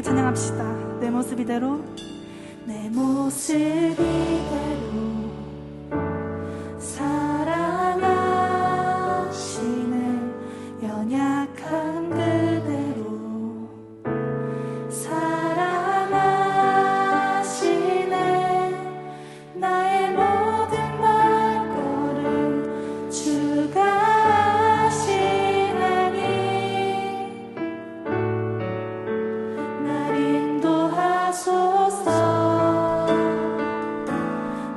찬양합시다. 내 모습 이대로, 내 모습 이대로 사랑하시네. 연약한 그대로 사랑하시네. 나의 모든 발걸음 주가 하시나니 날 인도하소서.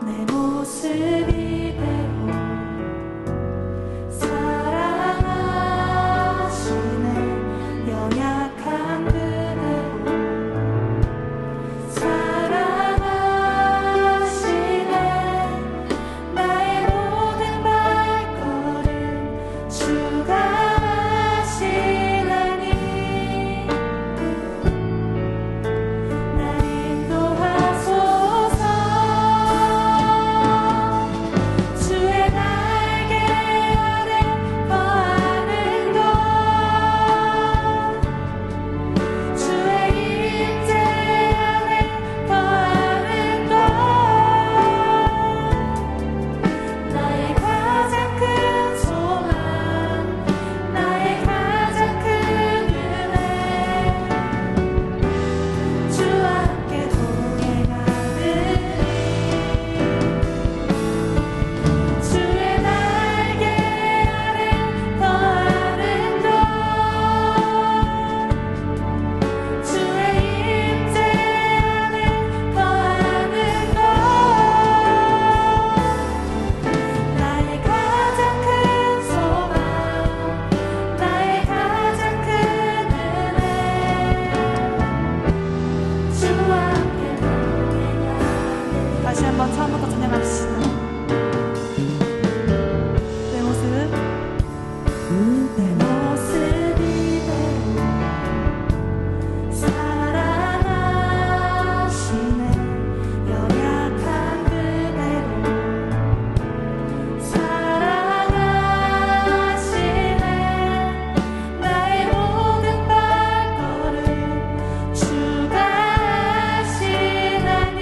내 모습 이대로 사랑하시네. 연약한 그대로 사랑하시네. 나의 모든 발걸음 주가 하시나니 날 인도하소서. 주의 날개 아래 거하는 것, 주의 임재 안에 거하는 것, 나의 가장 큰 소망, 나의 가장 큰 은혜, 주와 함께 동행하느니 주의 날개 아래 거하는 것, 주의 임재 안에 거하는 것, 나의 가장 큰 소망, 나의 가장 큰 은혜, 주와 함께 동행하느니. 다시 한번 처음부터 찬양합시다. 내 모습, 내 모습 이대로 사랑하시네. 연약한 그대로 사랑하시네. 나의 모든 발걸음 주가 하시나니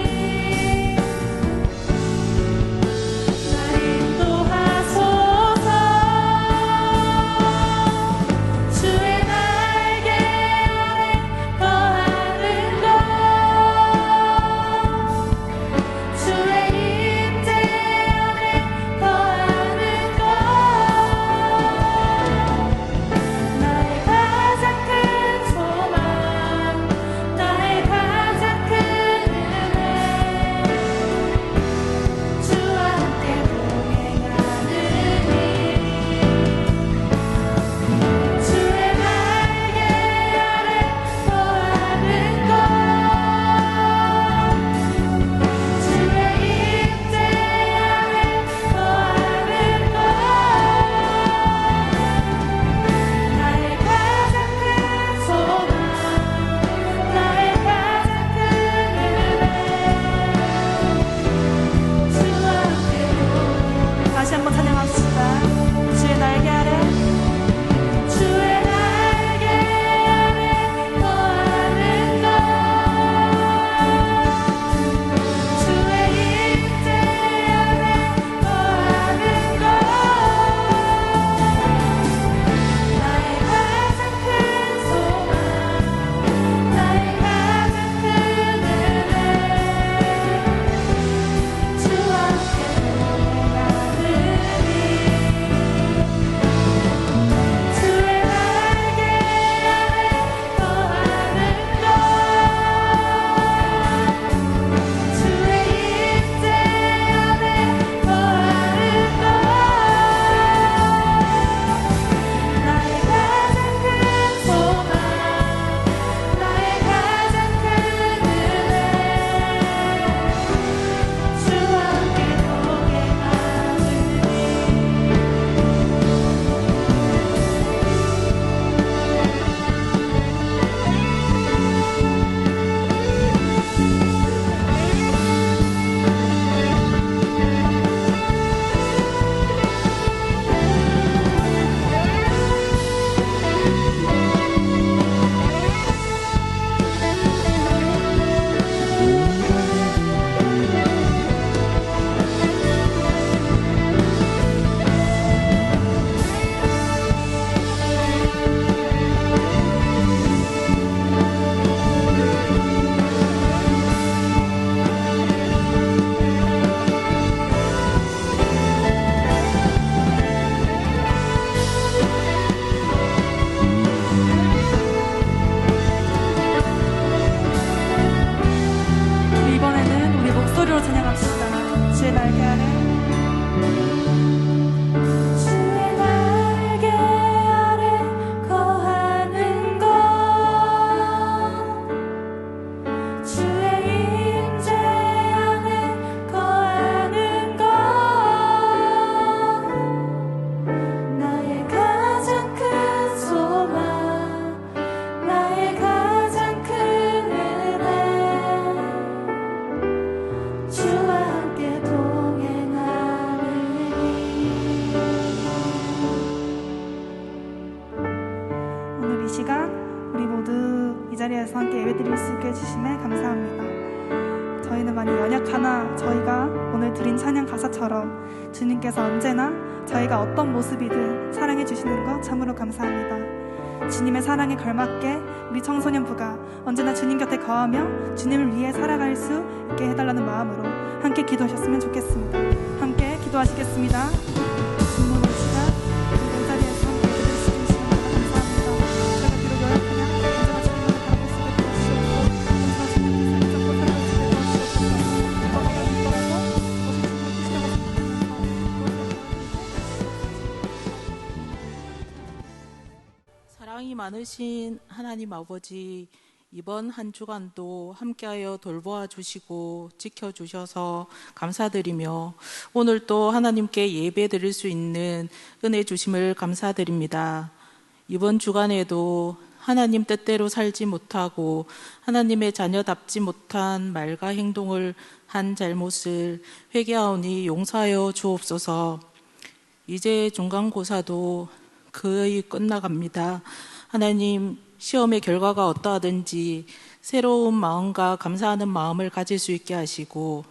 함께하리. 주의 날개 아래 거하는 것, 주의 임재 안에 거하는 것, 나의 가장 큰 소망, 나의 가장 큰 은혜, 주와 함께 동행하리니. 오늘 이 시간 우리 모두 이 자리에서 함께 예배드릴 수 있게 해주심에 감사합니다. 저희는 많이 연약하나 저희가 오늘 드린 찬양 가사처럼 주님께서 언제나 저희가 어떤 모습이든 사랑해 주시는 것 참으로 감사합니다. 주님의 사랑에 걸맞게 우리 청소년부가 언제나 주님 곁에 거하며 주님을 위해 살아갈 수 있게 해달라는 마음으로 함께 기도하셨으면 좋겠습니다. 함께 기도하시겠습니다. 주님 오늘 시간 이 자리에서 함께 예배드릴 수 있으면 감사합니다. 저희가 비록 연약하냐 언제나 주님만을 바라볼 수 있게 도와주시옵고, 언제나 주님께서 붙잡고 살아갈 수 있게 도와주시옵소서. 너무나 기뻐하고 오신 주님을 크시다고 생각하면서 사랑이 많으신 하나님 아버지, 이번 한 주간도 함께하여 돌보아 주시고 지켜주셔서 감사드리며 오늘 또 하나님께 예배 드릴 수 있는 은혜 주심을 감사드립니다. 이번 주간에도 하나님 뜻대로 살지 못하고 하나님의 자녀답지 못한 말과 행동을 한 잘못을 회개하오니 용서하여 주옵소서. 이제 중간고사도 거의 끝나갑니다. 하나님, 시험의 결과가 어떠하든지 새로운 마음과 감사하는 마음을 가질 수 있게 하시고,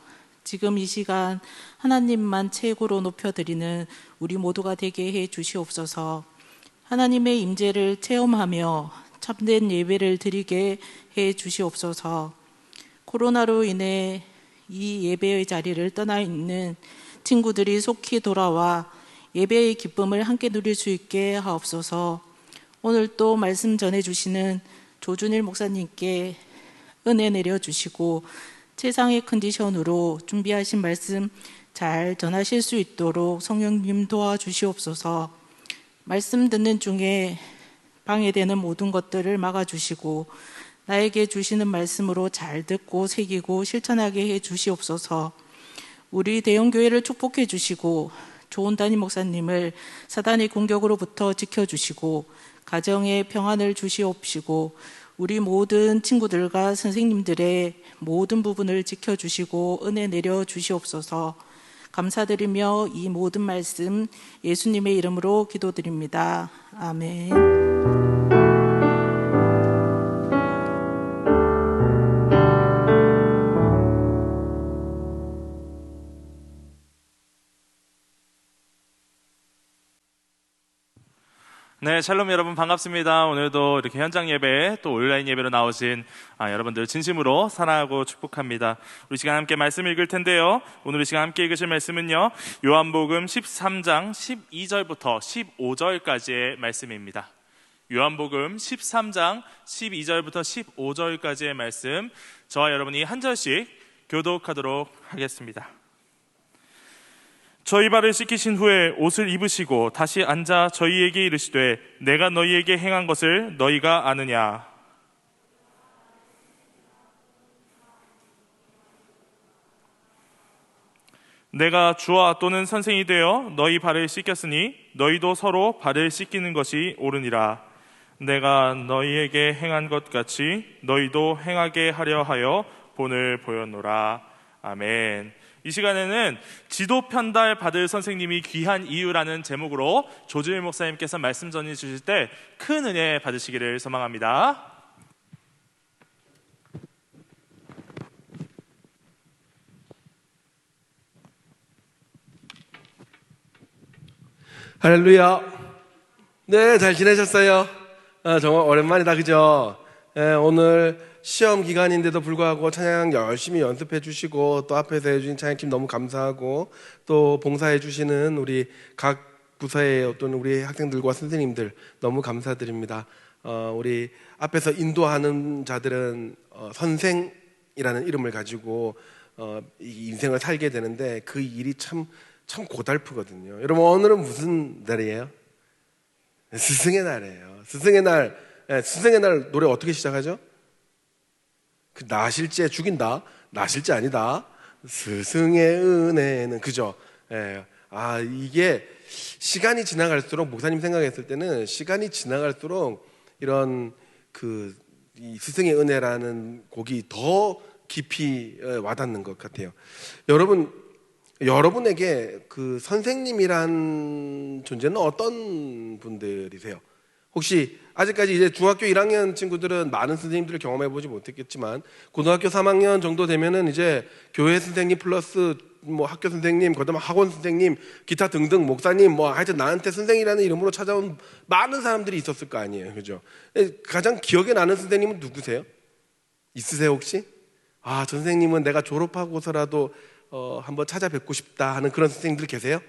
지금 이 시간 하나님만 최고로 높여드리는 우리 모두가 되게 해 주시옵소서. 하나님의 임재를 체험하며 참된 예배를 드리게 해 주시옵소서. 코로나로 인해 이 예배의 자리를 떠나 있는 친구들이 속히 돌아와 예배의 기쁨을 함께 누릴 수 있게 하옵소서. 오늘 또 말씀 전해주시는 조준일 목사님께 은혜 내려주시고 최상의 컨디션으로 준비하신 말씀 잘 전하실 수 있도록 성령님 도와주시옵소서. 말씀 듣는 중에 방해되는 모든 것들을 막아주시고 나에게 주시는 말씀으로 잘 듣고 새기고 실천하게 해주시옵소서. 우리 대형교회를 축복해 주시고 좋은 담임 목사님을 사단의 공격으로부터 지켜주시고 가정에 평안을 주시옵시고 우리 모든 친구들과 선생님들의 모든 부분을 지켜주시고 은혜 내려주시옵소서. 감사드리며 이 모든 말씀 예수님의 이름으로 기도드립니다. 아멘. 네, 샬롬 여러분 반갑습니다. 오늘도 이렇게 현장 예배 또 온라인 예배로 나오신 여러분들 진심으로 사랑하고 축복합니다. 우리 시간 함께 말씀 읽을 텐데요. 오늘 이 시간 함께 읽으실 말씀은요, 요한복음 13장 12절부터 15절까지의 말씀입니다. 요한복음 13장 12절부터 15절까지의 말씀, 저와 여러분이 한 절씩 교독하도록 하겠습니다. 저희 발을 씻기신 후에 옷을 입으시고 다시 앉아 저희에게 이르시되 내가 너희에게 행한 것을 너희가 아느냐. 내가 주와 또는 선생이 되어 너희 발을 씻겼으니 너희도 서로 발을 씻기는 것이 옳으니라. 내가 너희에게 행한 것 같이 너희도 행하게 하려 하여 본을 보였노라. 아멘. 이 시간에는 지도 편달 받을 선생님이 귀한 이유라는 제목으로 조준일 목사님께서 말씀 전해 주실 때 큰 은혜 받으시기를 소망합니다. 할렐루야. 네, 잘 지내셨어요? 정말 오랜만이다, 그죠? 오늘 시험 기간인데도 불구하고 찬양 열심히 연습해 주시고 또 앞에서 해주신 찬양팀 너무 감사하고 또 봉사해 주시는 우리 각 부서의 어떤 우리 학생들과 선생님들 너무 감사드립니다. 우리 앞에서 인도하는 자들은 선생이라는 이름을 가지고 이 인생을 살게 되는데 그 일이 참 고달프거든요. 여러분, 오늘은 무슨 날이에요? 스승의 날이에요. 스승의 날 노래 어떻게 시작하죠? 그 나실제 죽인다. 나실제 아니다. 스승의 은혜는, 그죠? 예. 이게 시간이 지나갈수록, 목사님 생각했을 때는 시간이 지나갈수록 이런 이 스승의 은혜라는 곡이 더 깊이 와닿는 것 같아요. 여러분에게 그 선생님이란 존재는 어떤 분들이세요? 혹시 아직까지 이제 중학교 1학년 친구들은 많은 선생님들을 경험해 보지 못했겠지만, 고등학교 3학년 정도 되면은 이제 교회 선생님 플러스 뭐 학교 선생님, 그다음에 학원 선생님, 기타 등등 목사님, 뭐 하여튼 나한테 선생이라는 이름으로 찾아온 많은 사람들이 있었을 거 아니에요, 그죠? 가장 기억에 나는 선생님은 누구세요? 있으세요 혹시? 저 선생님은 내가 졸업하고서라도 한번 찾아뵙고 싶다 하는 그런 선생님들 계세요?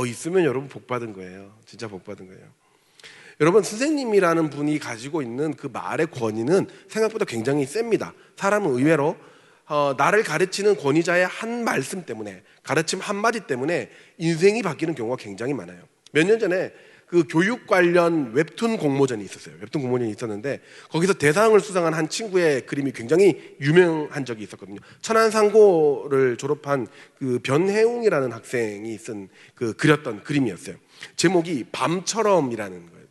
있으면 여러분 복 받은 거예요. 진짜 복 받은 거예요. 여러분, 선생님이라는 분이 가지고 있는 그 말의 권위는 생각보다 굉장히 셉니다. 사람은 의외로 나를 가르치는 권위자의 한 말씀 때문에, 가르침 한마디 때문에 인생이 바뀌는 경우가 굉장히 많아요. 몇 년 전에 그 교육 관련 웹툰 공모전이 있었어요. 웹툰 공모전이 있었는데 거기서 대상을 수상한 한 친구의 그림이 굉장히 유명한 적이 있었거든요. 천안상고를 졸업한 그 변혜웅이라는 학생이 쓴 그렸던 그림이었어요. 제목이 밤처럼이라는 거예요.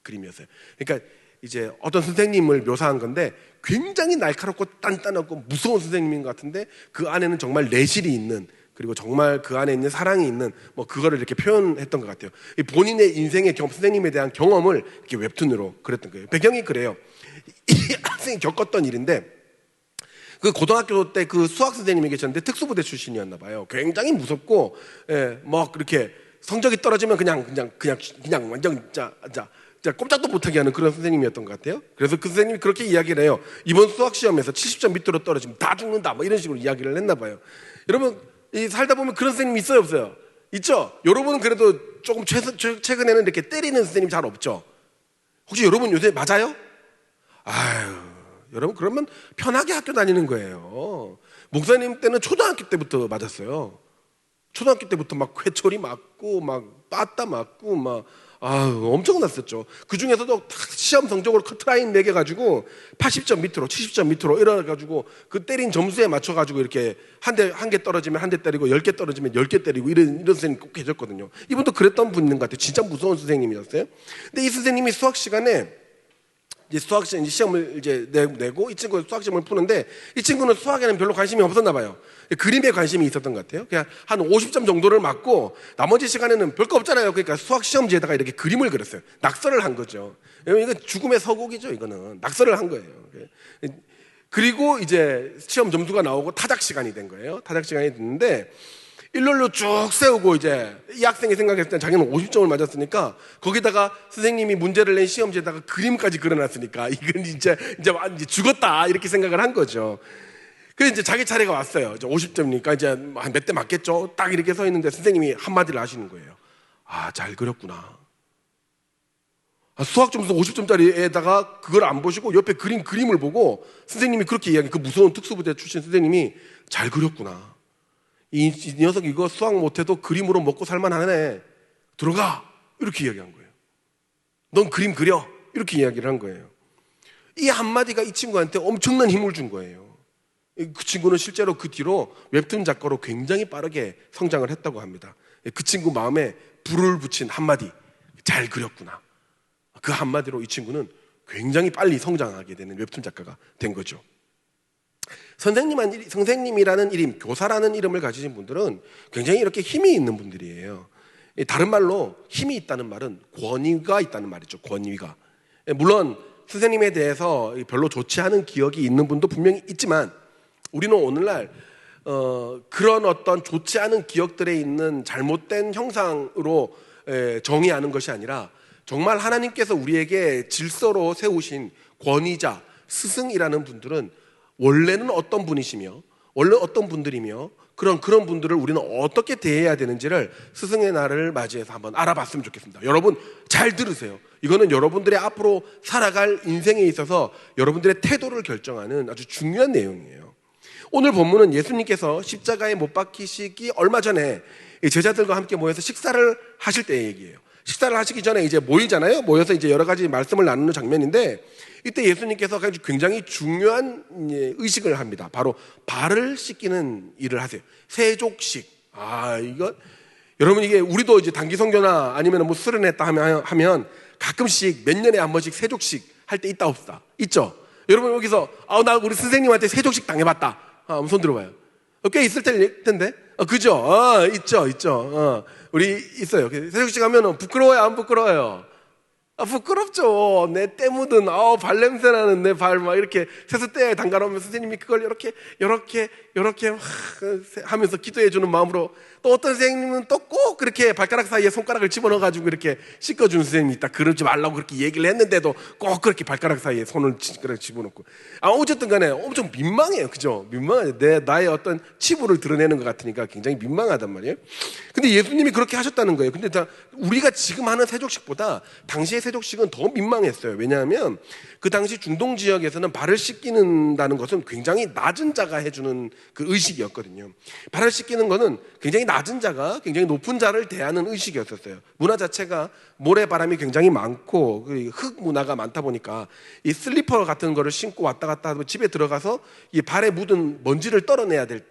그림이었어요. 그러니까 이제 어떤 선생님을 묘사한 건데 굉장히 날카롭고 단단하고 무서운 선생님인 것 같은데 그 안에는 정말 내실이 있는, 그리고 정말 그 안에 있는 사랑이 있는, 뭐 그거를 이렇게 표현했던 것 같아요. 본인의 인생의 선생님에 대한 경험을 이렇게 웹툰으로 그렸던 거예요. 배경이 그래요. 이 학생이 겪었던 일인데, 그 고등학교 때 그 수학 선생님이 계셨는데 특수부대 출신이었나 봐요. 굉장히 무섭고, 막 그렇게 성적이 떨어지면 그냥 완전 진짜 꼼짝도 못하게 하는 그런 선생님이었던 것 같아요. 그래서 그 선생님이 그렇게 이야기를 해요. 이번 수학 시험에서 70점 밑으로 떨어지면 다 죽는다, 뭐 이런 식으로 이야기를 했나 봐요. 여러분, 살다 보면 그런 선생님이 있어요, 없어요? 있죠? 여러분은 그래도 조금 최근에는 이렇게 때리는 선생님 잘 없죠? 혹시 여러분 요새 맞아요? 여러분 그러면 편하게 학교 다니는 거예요. 목사님 때는 초등학교 때부터 맞았어요. 초등학교 때부터 막 회초리 맞고 막 빠따 맞고 막 엄청났었죠. 그 중에서도 시험 성적으로 커트라인 매겨가지고 80점 밑으로, 70점 밑으로 이래가지고 그 때린 점수에 맞춰가지고 이렇게 한 개 떨어지면 한 대 때리고 10개 떨어지면 10개 때리고 이런 선생님 꼭 계셨거든요. 이분도 그랬던 분인 것 같아요. 진짜 무서운 선생님이었어요. 근데 이 선생님이 수학 시간에 이제 시험을 이제 내고 이 친구가 수학 시험을 푸는데 이 친구는 수학에는 별로 관심이 없었나 봐요. 그림에 관심이 있었던 것 같아요. 그냥 한 50점 정도를 맞고 나머지 시간에는 별거 없잖아요. 그러니까 수학 시험지에다가 이렇게 그림을 그렸어요. 낙서를 한 거죠. 이건 죽음의 서곡이죠. 이거는 낙서를 한 거예요. 그리고 이제 시험 점수가 나오고 타작 시간이 된 거예요. 타작 시간이 됐는데 일렬로 쭉 세우고 이제 이 학생이 생각했을 때 자기는 50점을 맞았으니까 거기다가 선생님이 문제를 낸 시험지에다가 그림까지 그려놨으니까 이건 이제 죽었다 이렇게 생각을 한 거죠. 그래서 이제 자기 차례가 왔어요. 이제 50점이니까 이제 한 몇 대 맞겠죠. 딱 이렇게 서 있는데 선생님이 한마디를 하시는 거예요. 잘 그렸구나. 수학 점수 50점짜리에다가 그걸 안 보시고 옆에 그림을 보고 선생님이 그렇게 이야기, 그 무서운 특수부대 출신 선생님이 잘 그렸구나. 이 녀석 이거 수학 못해도 그림으로 먹고 살만하네. 들어가. 이렇게 이야기한 거예요. 넌 그림 그려. 이렇게 이야기를 한 거예요. 이 한마디가 이 친구한테 엄청난 힘을 준 거예요. 그 친구는 실제로 그 뒤로 웹툰 작가로 굉장히 빠르게 성장을 했다고 합니다. 그 친구 마음에 불을 붙인 한마디. 잘 그렸구나. 그 한마디로 이 친구는 굉장히 빨리 성장하게 되는 웹툰 작가가 된 거죠. 선생님이라는 이름, 교사라는 이름을 가지신 분들은 굉장히 이렇게 힘이 있는 분들이에요. 다른 말로 힘이 있다는 말은 권위가 있다는 말이죠. 권위가. 물론 선생님에 대해서 별로 좋지 않은 기억이 있는 분도 분명히 있지만 우리는 오늘날 그런 어떤 좋지 않은 기억들에 있는 잘못된 형상으로 정의하는 것이 아니라 정말 하나님께서 우리에게 질서로 세우신 권위자, 스승이라는 분들은 원래는 어떤 분이시며 원래 어떤 분들이며 그런 분들을 우리는 어떻게 대해야 되는지를 스승의 날을 맞이해서 한번 알아봤으면 좋겠습니다. 여러분 잘 들으세요. 이거는 여러분들의 앞으로 살아갈 인생에 있어서 여러분들의 태도를 결정하는 아주 중요한 내용이에요. 오늘 본문은 예수님께서 십자가에 못 박히시기 얼마 전에 이 제자들과 함께 모여서 식사를 하실 때의 얘기예요. 식사를 하시기 전에 이제 모이잖아요. 모여서 이제 여러 가지 말씀을 나누는 장면인데, 이때 예수님께서 굉장히 중요한 의식을 합니다. 바로 발을 씻기는 일을 하세요. 세족식. 이거 여러분, 이게 우리도 이제 단기 선교나 아니면 뭐 수련회 했다 하면 가끔씩 몇 년에 한 번씩 세족식 할 때 있다 없다 있죠. 여러분 여기서 나 우리 선생님한테 세족식 당해봤다. 한번 손 들어봐요. 꽤 있을 텐데. 그죠? 있죠. 우리 있어요. 세족식 하면 부끄러워요, 안 부끄러워요? 부끄럽죠. 내 때 묻은 발냄새 나는 내 발 막 이렇게 세수대에 담가놓으면 선생님이 그걸 이렇게 하면서 기도해 주는 마음으로, 또 어떤 선생님은 또 꼭 그렇게 발가락 사이에 손가락을 집어넣어 가지고 이렇게 씻어주는 선생님이 있다. 그러지 말라고 그렇게 얘기를 했는데도 꼭 그렇게 발가락 사이에 손을 집어넣고. 어쨌든 간에 엄청 민망해요. 그죠? 민망해요. 나의 어떤 치부를 드러내는 것 같으니까 굉장히 민망하단 말이에요. 근데 예수님이 그렇게 하셨다는 거예요. 근데 우리가 지금 하는 세족식보다 당시의 세족식은 더 민망했어요. 왜냐하면 그 당시 중동 지역에서는 발을 씻기는다는 것은 굉장히 낮은 자가 해주는 그 의식이었거든요. 발을 씻기는 것은 굉장히 낮은 자가 굉장히 높은 자를 대하는 의식이었었어요. 문화 자체가 모래바람이 굉장히 많고 흙 문화가 많다 보니까 이 슬리퍼 같은 거를 신고 왔다 갔다 하고 집에 들어가서 이 발에 묻은 먼지를 떨어내야 될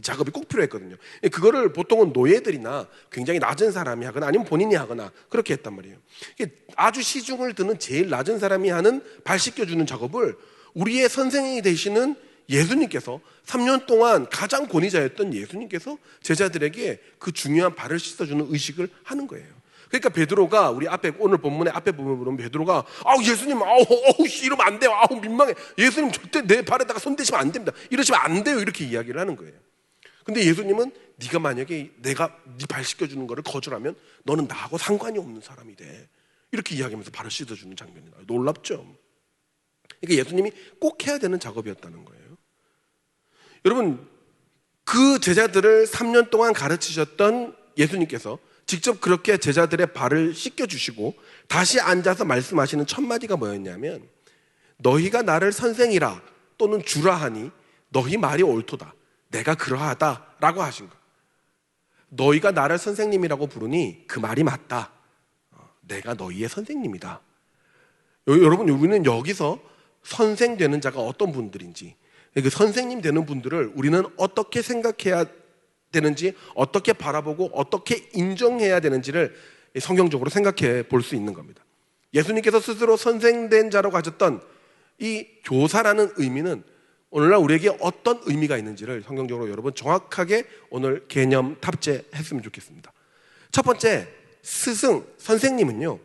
작업이 꼭 필요했거든요. 그거를 보통은 노예들이나 굉장히 낮은 사람이 하거나 아니면 본인이 하거나 그렇게 했단 말이에요. 아주 시중을 드는 제일 낮은 사람이 하는 발 씻겨주는 작업을 우리의 선생이 되시는 예수님께서 3년 동안 가장 권위자였던 예수님께서 제자들에게 그 중요한 발을 씻어주는 의식을 하는 거예요. 그러니까 베드로가 우리 앞에 오늘 본문의 앞에 보면 베드로가 예수님 이러면 안 돼요. 민망해. 예수님 절대 내 발에다가 손 대시면 안 됩니다. 이러시면 안 돼요. 이렇게 이야기를 하는 거예요. 근데 예수님은 네가 만약에 내가 네 발 씻겨주는 거를 거절하면 너는 나하고 상관이 없는 사람이 돼. 이렇게 이야기하면서 발을 씻어주는 장면이 나와요. 놀랍죠? 그러니까 예수님이 꼭 해야 되는 작업이었다는 거예요. 여러분, 그 제자들을 3년 동안 가르치셨던 예수님께서 직접 그렇게 제자들의 발을 씻겨주시고 다시 앉아서 말씀하시는 첫 마디가 뭐였냐면, 너희가 나를 선생이라 또는 주라 하니 너희 말이 옳도다. 내가 그러하다라고 하신 거예요. 너희가 나를 선생님이라고 부르니 그 말이 맞다. 내가 너희의 선생님이다. 여러분, 우리는 여기서 선생 되는 자가 어떤 분들인지, 그 선생님 되는 분들을 우리는 어떻게 생각해야 되는지, 어떻게 바라보고 어떻게 인정해야 되는지를 성경적으로 생각해 볼 수 있는 겁니다. 예수님께서 스스로 선생된 자라고 하셨던 이 교사라는 의미는 오늘날 우리에게 어떤 의미가 있는지를 성경적으로 여러분 정확하게 오늘 개념 탑재했으면 좋겠습니다. 첫 번째, 스승, 선생님은요,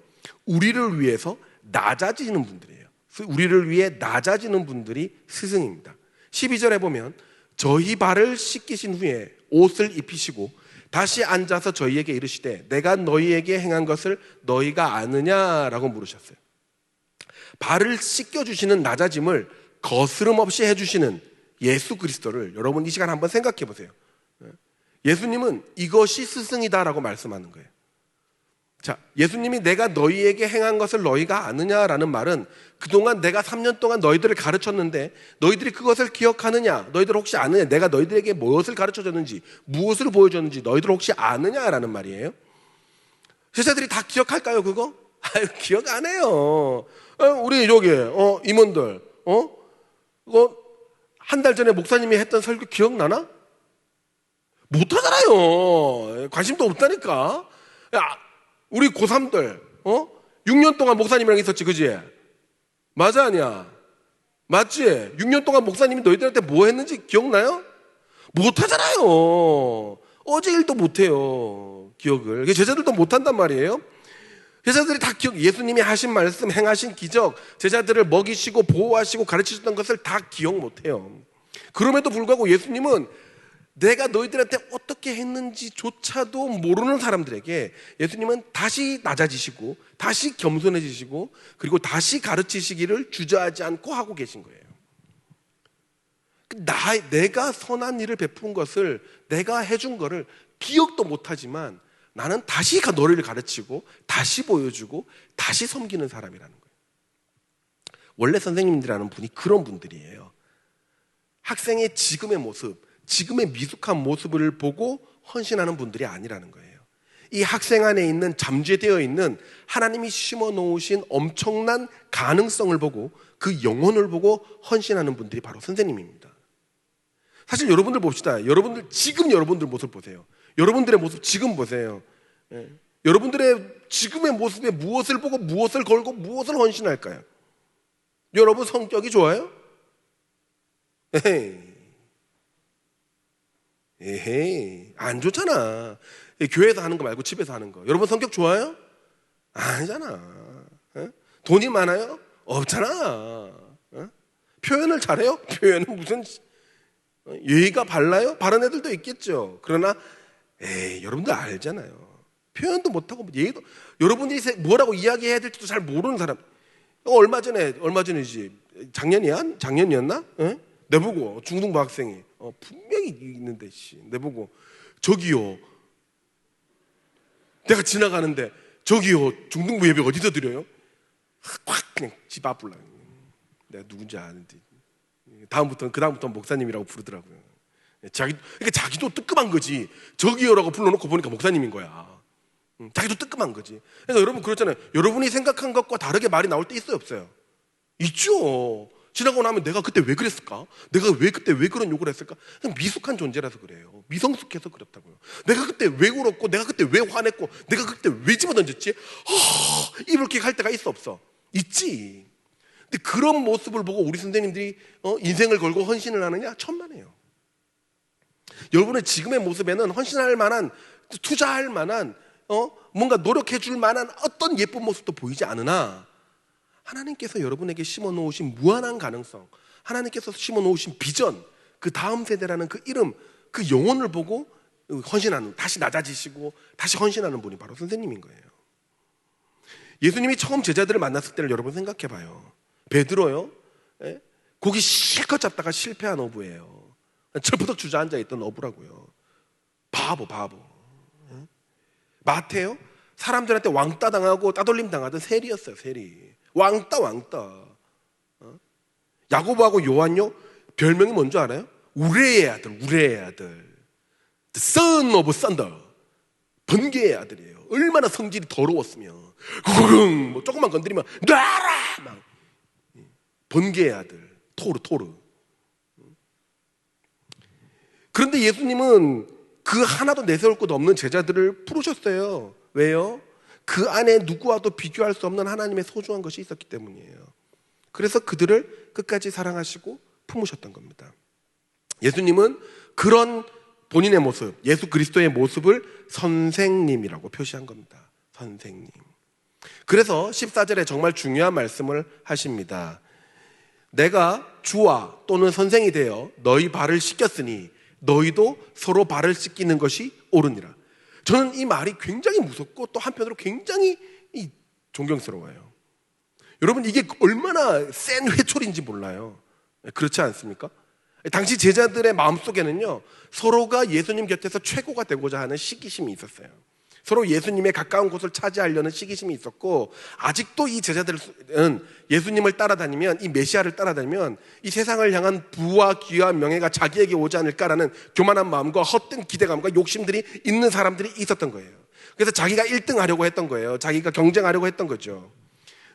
우리를 위해서 낮아지는 분들이에요. 우리를 위해 낮아지는 분들이 스승입니다. 12절에 보면 저희 발을 씻기신 후에 옷을 입히시고 다시 앉아서 저희에게 이르시되 내가 너희에게 행한 것을 너희가 아느냐라고 물으셨어요. 발을 씻겨주시는 낮아짐을 거스름 없이 해주시는 예수 그리스도를 여러분 이 시간 한번 생각해 보세요. 예수님은 이것이 스승이다라고 말씀하는 거예요. 자, 예수님이 내가 너희에게 행한 것을 너희가 아느냐라는 말은 그동안 내가 3년 동안 너희들을 가르쳤는데 너희들이 그것을 기억하느냐, 너희들 혹시 아느냐, 내가 너희들에게 무엇을 가르쳐줬는지, 무엇을 보여줬는지 너희들 혹시 아느냐라는 말이에요. 제자들이 다 기억할까요 그거? 기억 안 해요. 우리 여기 임원들 그거 한 달 전에 목사님이 했던 설교 기억나나? 못하잖아요. 관심도 없다니까. 우리 고3들 6년 동안 목사님이랑 있었지, 그지? 맞아 아니야? 맞지? 6년 동안 목사님이 너희들한테 뭐 했는지 기억나요? 못하잖아요. 어제 일도 못해요, 기억을. 제자들도 못한단 말이에요. 제자들이 다 예수님이 하신 말씀, 행하신 기적, 제자들을 먹이시고 보호하시고 가르치셨던 것을 다 기억 못해요. 그럼에도 불구하고 예수님은 내가 너희들한테 어떻게 했는지조차도 모르는 사람들에게 예수님은 다시 낮아지시고 다시 겸손해지시고 그리고 다시 가르치시기를 주저하지 않고 하고 계신 거예요. 내가 선한 일을 베푼 것을, 내가 해준 거를 기억도 못하지만 나는 다시 너를 가르치고 다시 보여주고 다시 섬기는 사람이라는 거예요. 원래 선생님들이라는 분이 그런 분들이에요. 학생의 지금의 모습, 지금의 미숙한 모습을 보고 헌신하는 분들이 아니라는 거예요. 이 학생 안에 있는 잠재되어 있는 하나님이 심어 놓으신 엄청난 가능성을 보고 그 영혼을 보고 헌신하는 분들이 바로 선생님입니다. 사실 여러분들 봅시다. 지금 여러분들 모습 보세요. 여러분들의 모습 지금 보세요. 여러분들의 지금의 모습에 무엇을 보고 무엇을 걸고 무엇을 헌신할까요? 여러분 성격이 좋아요? 에헤이, 안 좋잖아. 교회에서 하는 거 말고 집에서 하는 거. 여러분 성격 좋아요? 아니잖아. 돈이 많아요? 없잖아. 표현을 잘해요? 표현은 무슨 예의가 발라요? 바른 애들도 있겠죠. 그러나 여러분들 알잖아요. 표현도 못하고 예의도, 여러분들이 뭐라고 이야기해야 될지도 잘 모르는 사람. 얼마 전이지 작년이었나? 내보고 중등부 학생이 분명히 있는데 내보고 저기요, 내가 지나가는데 저기요, 중등부 예배 어디서 드려요? 확 그냥 집 앞을라. 내가 누군지 아는데 그다음부터 목사님이라고 부르더라고요. 그러니까 자기도 뜨끔한 거지. 저기요라고 불러놓고 보니까 목사님인 거야. 자기도 뜨끔한 거지. 그래서 여러분 그렇잖아요. 여러분이 생각한 것과 다르게 말이 나올 때 있어요, 없어요? 있죠. 지나고 나면 내가 그때 왜 그랬을까? 내가 그때 왜 그런 욕을 했을까? 그냥 미숙한 존재라서 그래요. 미성숙해서 그렇다고요. 내가 그때 왜 울었고, 내가 그때 왜 화냈고, 내가 그때 왜 집어던졌지? 이불킥 할 때가 있어, 없어? 있지. 근데 그런 모습을 보고 우리 선생님들이 인생을 걸고 헌신을 하느냐? 천만에요. 여러분의 지금의 모습에는 헌신할 만한, 투자할 만한, 뭔가 노력해 줄 만한 어떤 예쁜 모습도 보이지 않으나 하나님께서 여러분에게 심어 놓으신 무한한 가능성, 하나님께서 심어 놓으신 비전, 그 다음 세대라는 그 이름, 그 영혼을 보고 헌신하는, 다시 낮아지시고 다시 헌신하는 분이 바로 선생님인 거예요. 예수님이 처음 제자들을 만났을 때를 여러분 생각해 봐요. 베드로요, 고기 실컷 잡다가 실패한 어부예요. 철부덕 주저앉아 있던 어부라고요. 바보. 마태요, 사람들한테 왕따 당하고 따돌림 당하던 세리였어요. 세리. 왕따. 야고보하고 요한요, 별명이 뭔지 알아요? 우레의 아들. The son of thunder. 번개의 아들이에요. 얼마나 성질이 더러웠으면 뭐 조금만 건드리면 놔라 막. 번개의 아들. 토르. 그런데 예수님은 그 하나도 내세울 것 없는 제자들을 부르셨어요. 왜요? 그 안에 누구와도 비교할 수 없는 하나님의 소중한 것이 있었기 때문이에요. 그래서 그들을 끝까지 사랑하시고 품으셨던 겁니다. 예수님은 그런 본인의 모습, 예수 그리스도의 모습을 선생님이라고 표시한 겁니다. 선생님. 그래서 14절에 정말 중요한 말씀을 하십니다. 내가 주와 또는 선생이 되어 너희 발을 씻겼으니 너희도 서로 발을 씻기는 것이 옳으니라. 저는 이 말이 굉장히 무섭고 또 한편으로 굉장히 존경스러워요. 여러분, 이게 얼마나 센 회초리인지 몰라요. 그렇지 않습니까? 당시 제자들의 마음속에는요, 서로가 예수님 곁에서 최고가 되고자 하는 시기심이 있었어요. 서로 예수님의 가까운 곳을 차지하려는 시기심이 있었고, 아직도 이 제자들은 예수님을 따라다니면, 이 메시아를 따라다니면 이 세상을 향한 부와 귀와 명예가 자기에게 오지 않을까라는 교만한 마음과 헛된 기대감과 욕심들이 있는 사람들이 있었던 거예요. 그래서 자기가 1등 하려고 했던 거예요. 자기가 경쟁하려고 했던 거죠.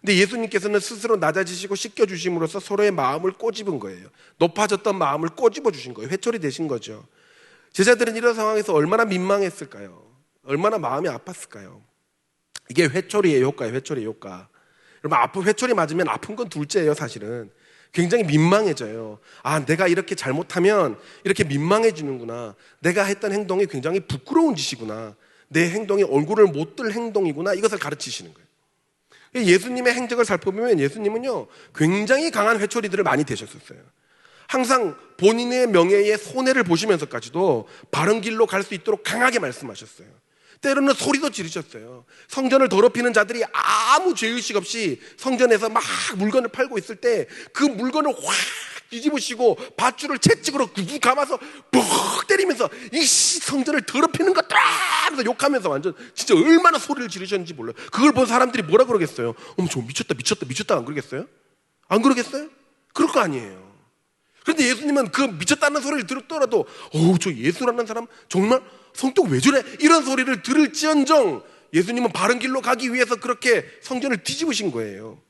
근데 예수님께서는 스스로 낮아지시고 씻겨주심으로써 서로의 마음을 꼬집은 거예요. 높아졌던 마음을 꼬집어 주신 거예요. 회초리 되신 거죠. 제자들은 이런 상황에서 얼마나 민망했을까요? 얼마나 마음이 아팠을까요? 이게 회초리의 효과예요. 회초리의 효과. 여러분, 회초리 맞으면 아픈 건 둘째예요. 사실은 굉장히 민망해져요. 내가 이렇게 잘못하면 이렇게 민망해지는구나. 내가 했던 행동이 굉장히 부끄러운 짓이구나. 내 행동이 얼굴을 못 들 행동이구나. 이것을 가르치시는 거예요. 예수님의 행적을 살펴보면 예수님은요, 굉장히 강한 회초리들을 많이 대셨었어요. 항상 본인의 명예에 손해를 보시면서까지도 바른 길로 갈 수 있도록 강하게 말씀하셨어요. 때로는 소리도 지르셨어요. 성전을 더럽히는 자들이 아무 죄의식 없이 성전에서 막 물건을 팔고 있을 때 그 물건을 확 뒤집으시고 밧줄을 채찍으로 구두 감아서 푹 때리면서 이 성전을 더럽히는 것들아 하면서 욕하면서 완전 진짜 얼마나 소리를 지르셨는지 몰라요. 그걸 본 사람들이 뭐라 그러겠어요? 어머, 저 미쳤다 안 그러겠어요? 안 그러겠어요? 그럴 거 아니에요. 그런데 예수님은 그 미쳤다는 소리를 들었더라도 어우 저 예수라는 사람 정말 성격 왜 저래? 이런 소리를 들을지언정 예수님은 바른 길로 가기 위해서 그렇게 성전을 뒤집으신 거예요.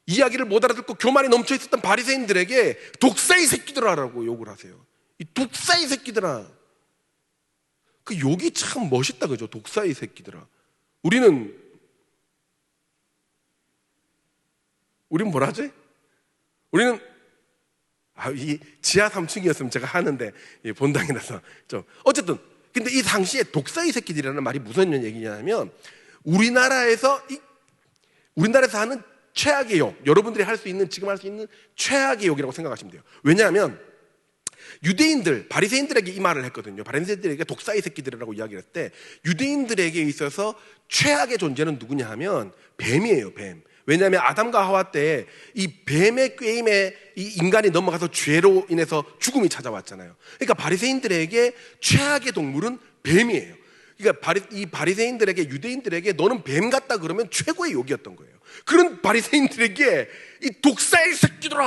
이야기를 못 알아듣고 교만이 넘쳐 있었던 바리새인들에게 독사의 새끼들아라고 욕을 하세요. 이 독사의 새끼들아. 그 욕이 참 멋있다 그죠? 독사의 새끼들아. 우리는 뭐라 하지? 우리는 이 지하 3층이었으면 제가 하는데 본당이라서 좀 어쨌든 근데 이 당시에 독사의 새끼들이라는 말이 무슨 얘기냐면 우리나라에서 하는 최악의 욕, 여러분들이 지금 할 수 있는 최악의 욕이라고 생각하시면 돼요. 왜냐하면 유대인들, 바리새인들에게 이 말을 했거든요. 바리새인들에게 독사의 새끼들이라고 이야기를 했을 때 유대인들에게 있어서 최악의 존재는 누구냐 하면 뱀이에요, 뱀. 왜냐하면 아담과 하와 때 이 뱀의 꾀임에 이 인간이 넘어가서 죄로 인해서 죽음이 찾아왔잖아요. 그러니까 바리새인들에게 최악의 동물은 뱀이에요. 그러니까 이 바리새인들에게, 유대인들에게 너는 뱀 같다 그러면 최고의 욕이었던 거예요. 그런 바리새인들에게 이 독사의 새끼들아,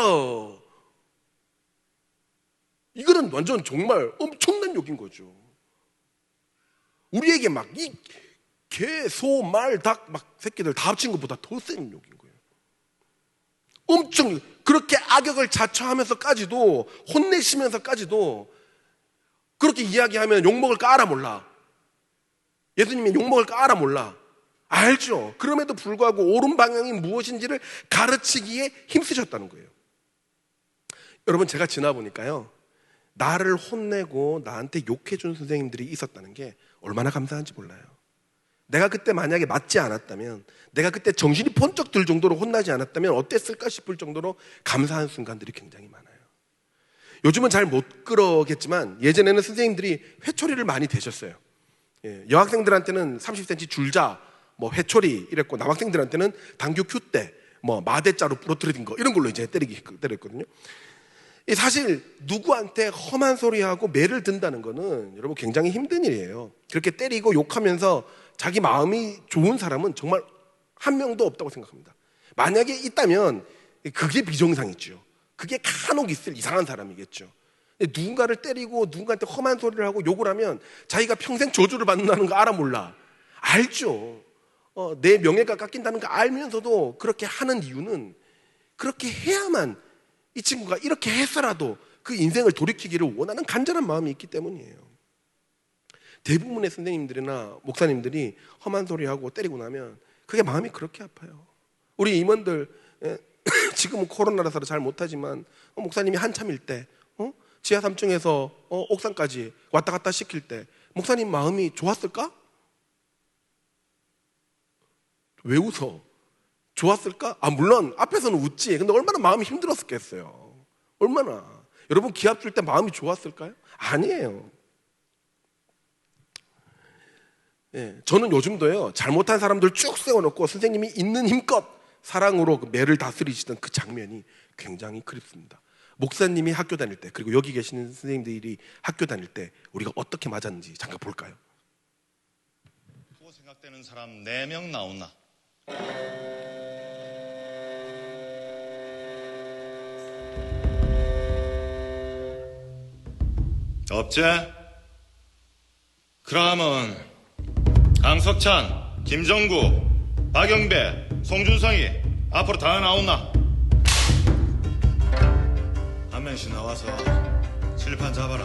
이거는 완전 정말 엄청난 욕인 거죠. 우리에게 막 이 개, 소, 말, 닭 막 새끼들 다 합친 것보다 더 센 욕인 거예요. 엄청 그렇게 악역을 자처하면서까지도, 혼내시면서까지도 그렇게 이야기하면 욕먹을 까 알아 몰라. 예수님이 욕먹을 까 알아 몰라. 알죠. 그럼에도 불구하고 옳은 방향이 무엇인지를 가르치기에 힘쓰셨다는 거예요. 여러분, 제가 지나보니까요, 나를 혼내고 나한테 욕해준 선생님들이 있었다는 게 얼마나 감사한지 몰라요. 내가 그때 만약에 맞지 않았다면, 내가 그때 정신이 번쩍 들 정도로 혼나지 않았다면 어땠을까 싶을 정도로 감사한 순간들이 굉장히 많아요. 요즘은 잘 못 그러겠지만 예전에는 선생님들이 회초리를 많이 대셨어요. 여학생들한테는 30cm 줄자, 뭐 회초리 이랬고, 남학생들한테는 당교 큐대, 뭐 마대자루 부러뜨린 거 이런 걸로 이제 때렸거든요. 사실 누구한테 험한 소리하고 매를 든다는 거는 여러분 굉장히 힘든 일이에요. 그렇게 때리고 욕하면서 자기 마음이 좋은 사람은 정말 한 명도 없다고 생각합니다. 만약에 있다면 그게 비정상이죠. 그게 간혹 있을 이상한 사람이겠죠. 누군가를 때리고 누군가한테 험한 소리를 하고 욕을 하면 자기가 평생 저주를 받는다는 거 알아 몰라? 알죠. 내 명예가 깎인다는 거 알면서도 그렇게 하는 이유는 그렇게 해야만, 이 친구가 이렇게 해서라도 그 인생을 돌이키기를 원하는 간절한 마음이 있기 때문이에요. 대부분의 선생님들이나 목사님들이 험한 소리하고 때리고 나면 그게 마음이 그렇게 아파요. 우리 임원들 지금은 코로나라서 잘 못하지만 목사님이 한참일 때 지하 3층에서 옥상까지 왔다 갔다 시킬 때 목사님 마음이 좋았을까? 왜 웃어? 좋았을까? 물론 앞에서는 웃지. 근데 얼마나 마음이 힘들었겠어요. 얼마나. 여러분 기합 줄 때 마음이 좋았을까요? 아니에요. 저는 요즘도요, 잘못한 사람들 쭉 세워놓고 선생님이 있는 힘껏 사랑으로 그 매를 다스리시던 그 장면이 굉장히 그립습니다. 목사님이 학교 다닐 때, 그리고 여기 계시는 선생님들이 학교 다닐 때 우리가 어떻게 맞았는지 잠깐 볼까요? 고 생각되는 사람 4명 나오나? 없지? 그러면 강석찬, 김정구, 박영배, 송준성이 앞으로 다 나오나? 한 명씩 나와서 칠판 잡아라.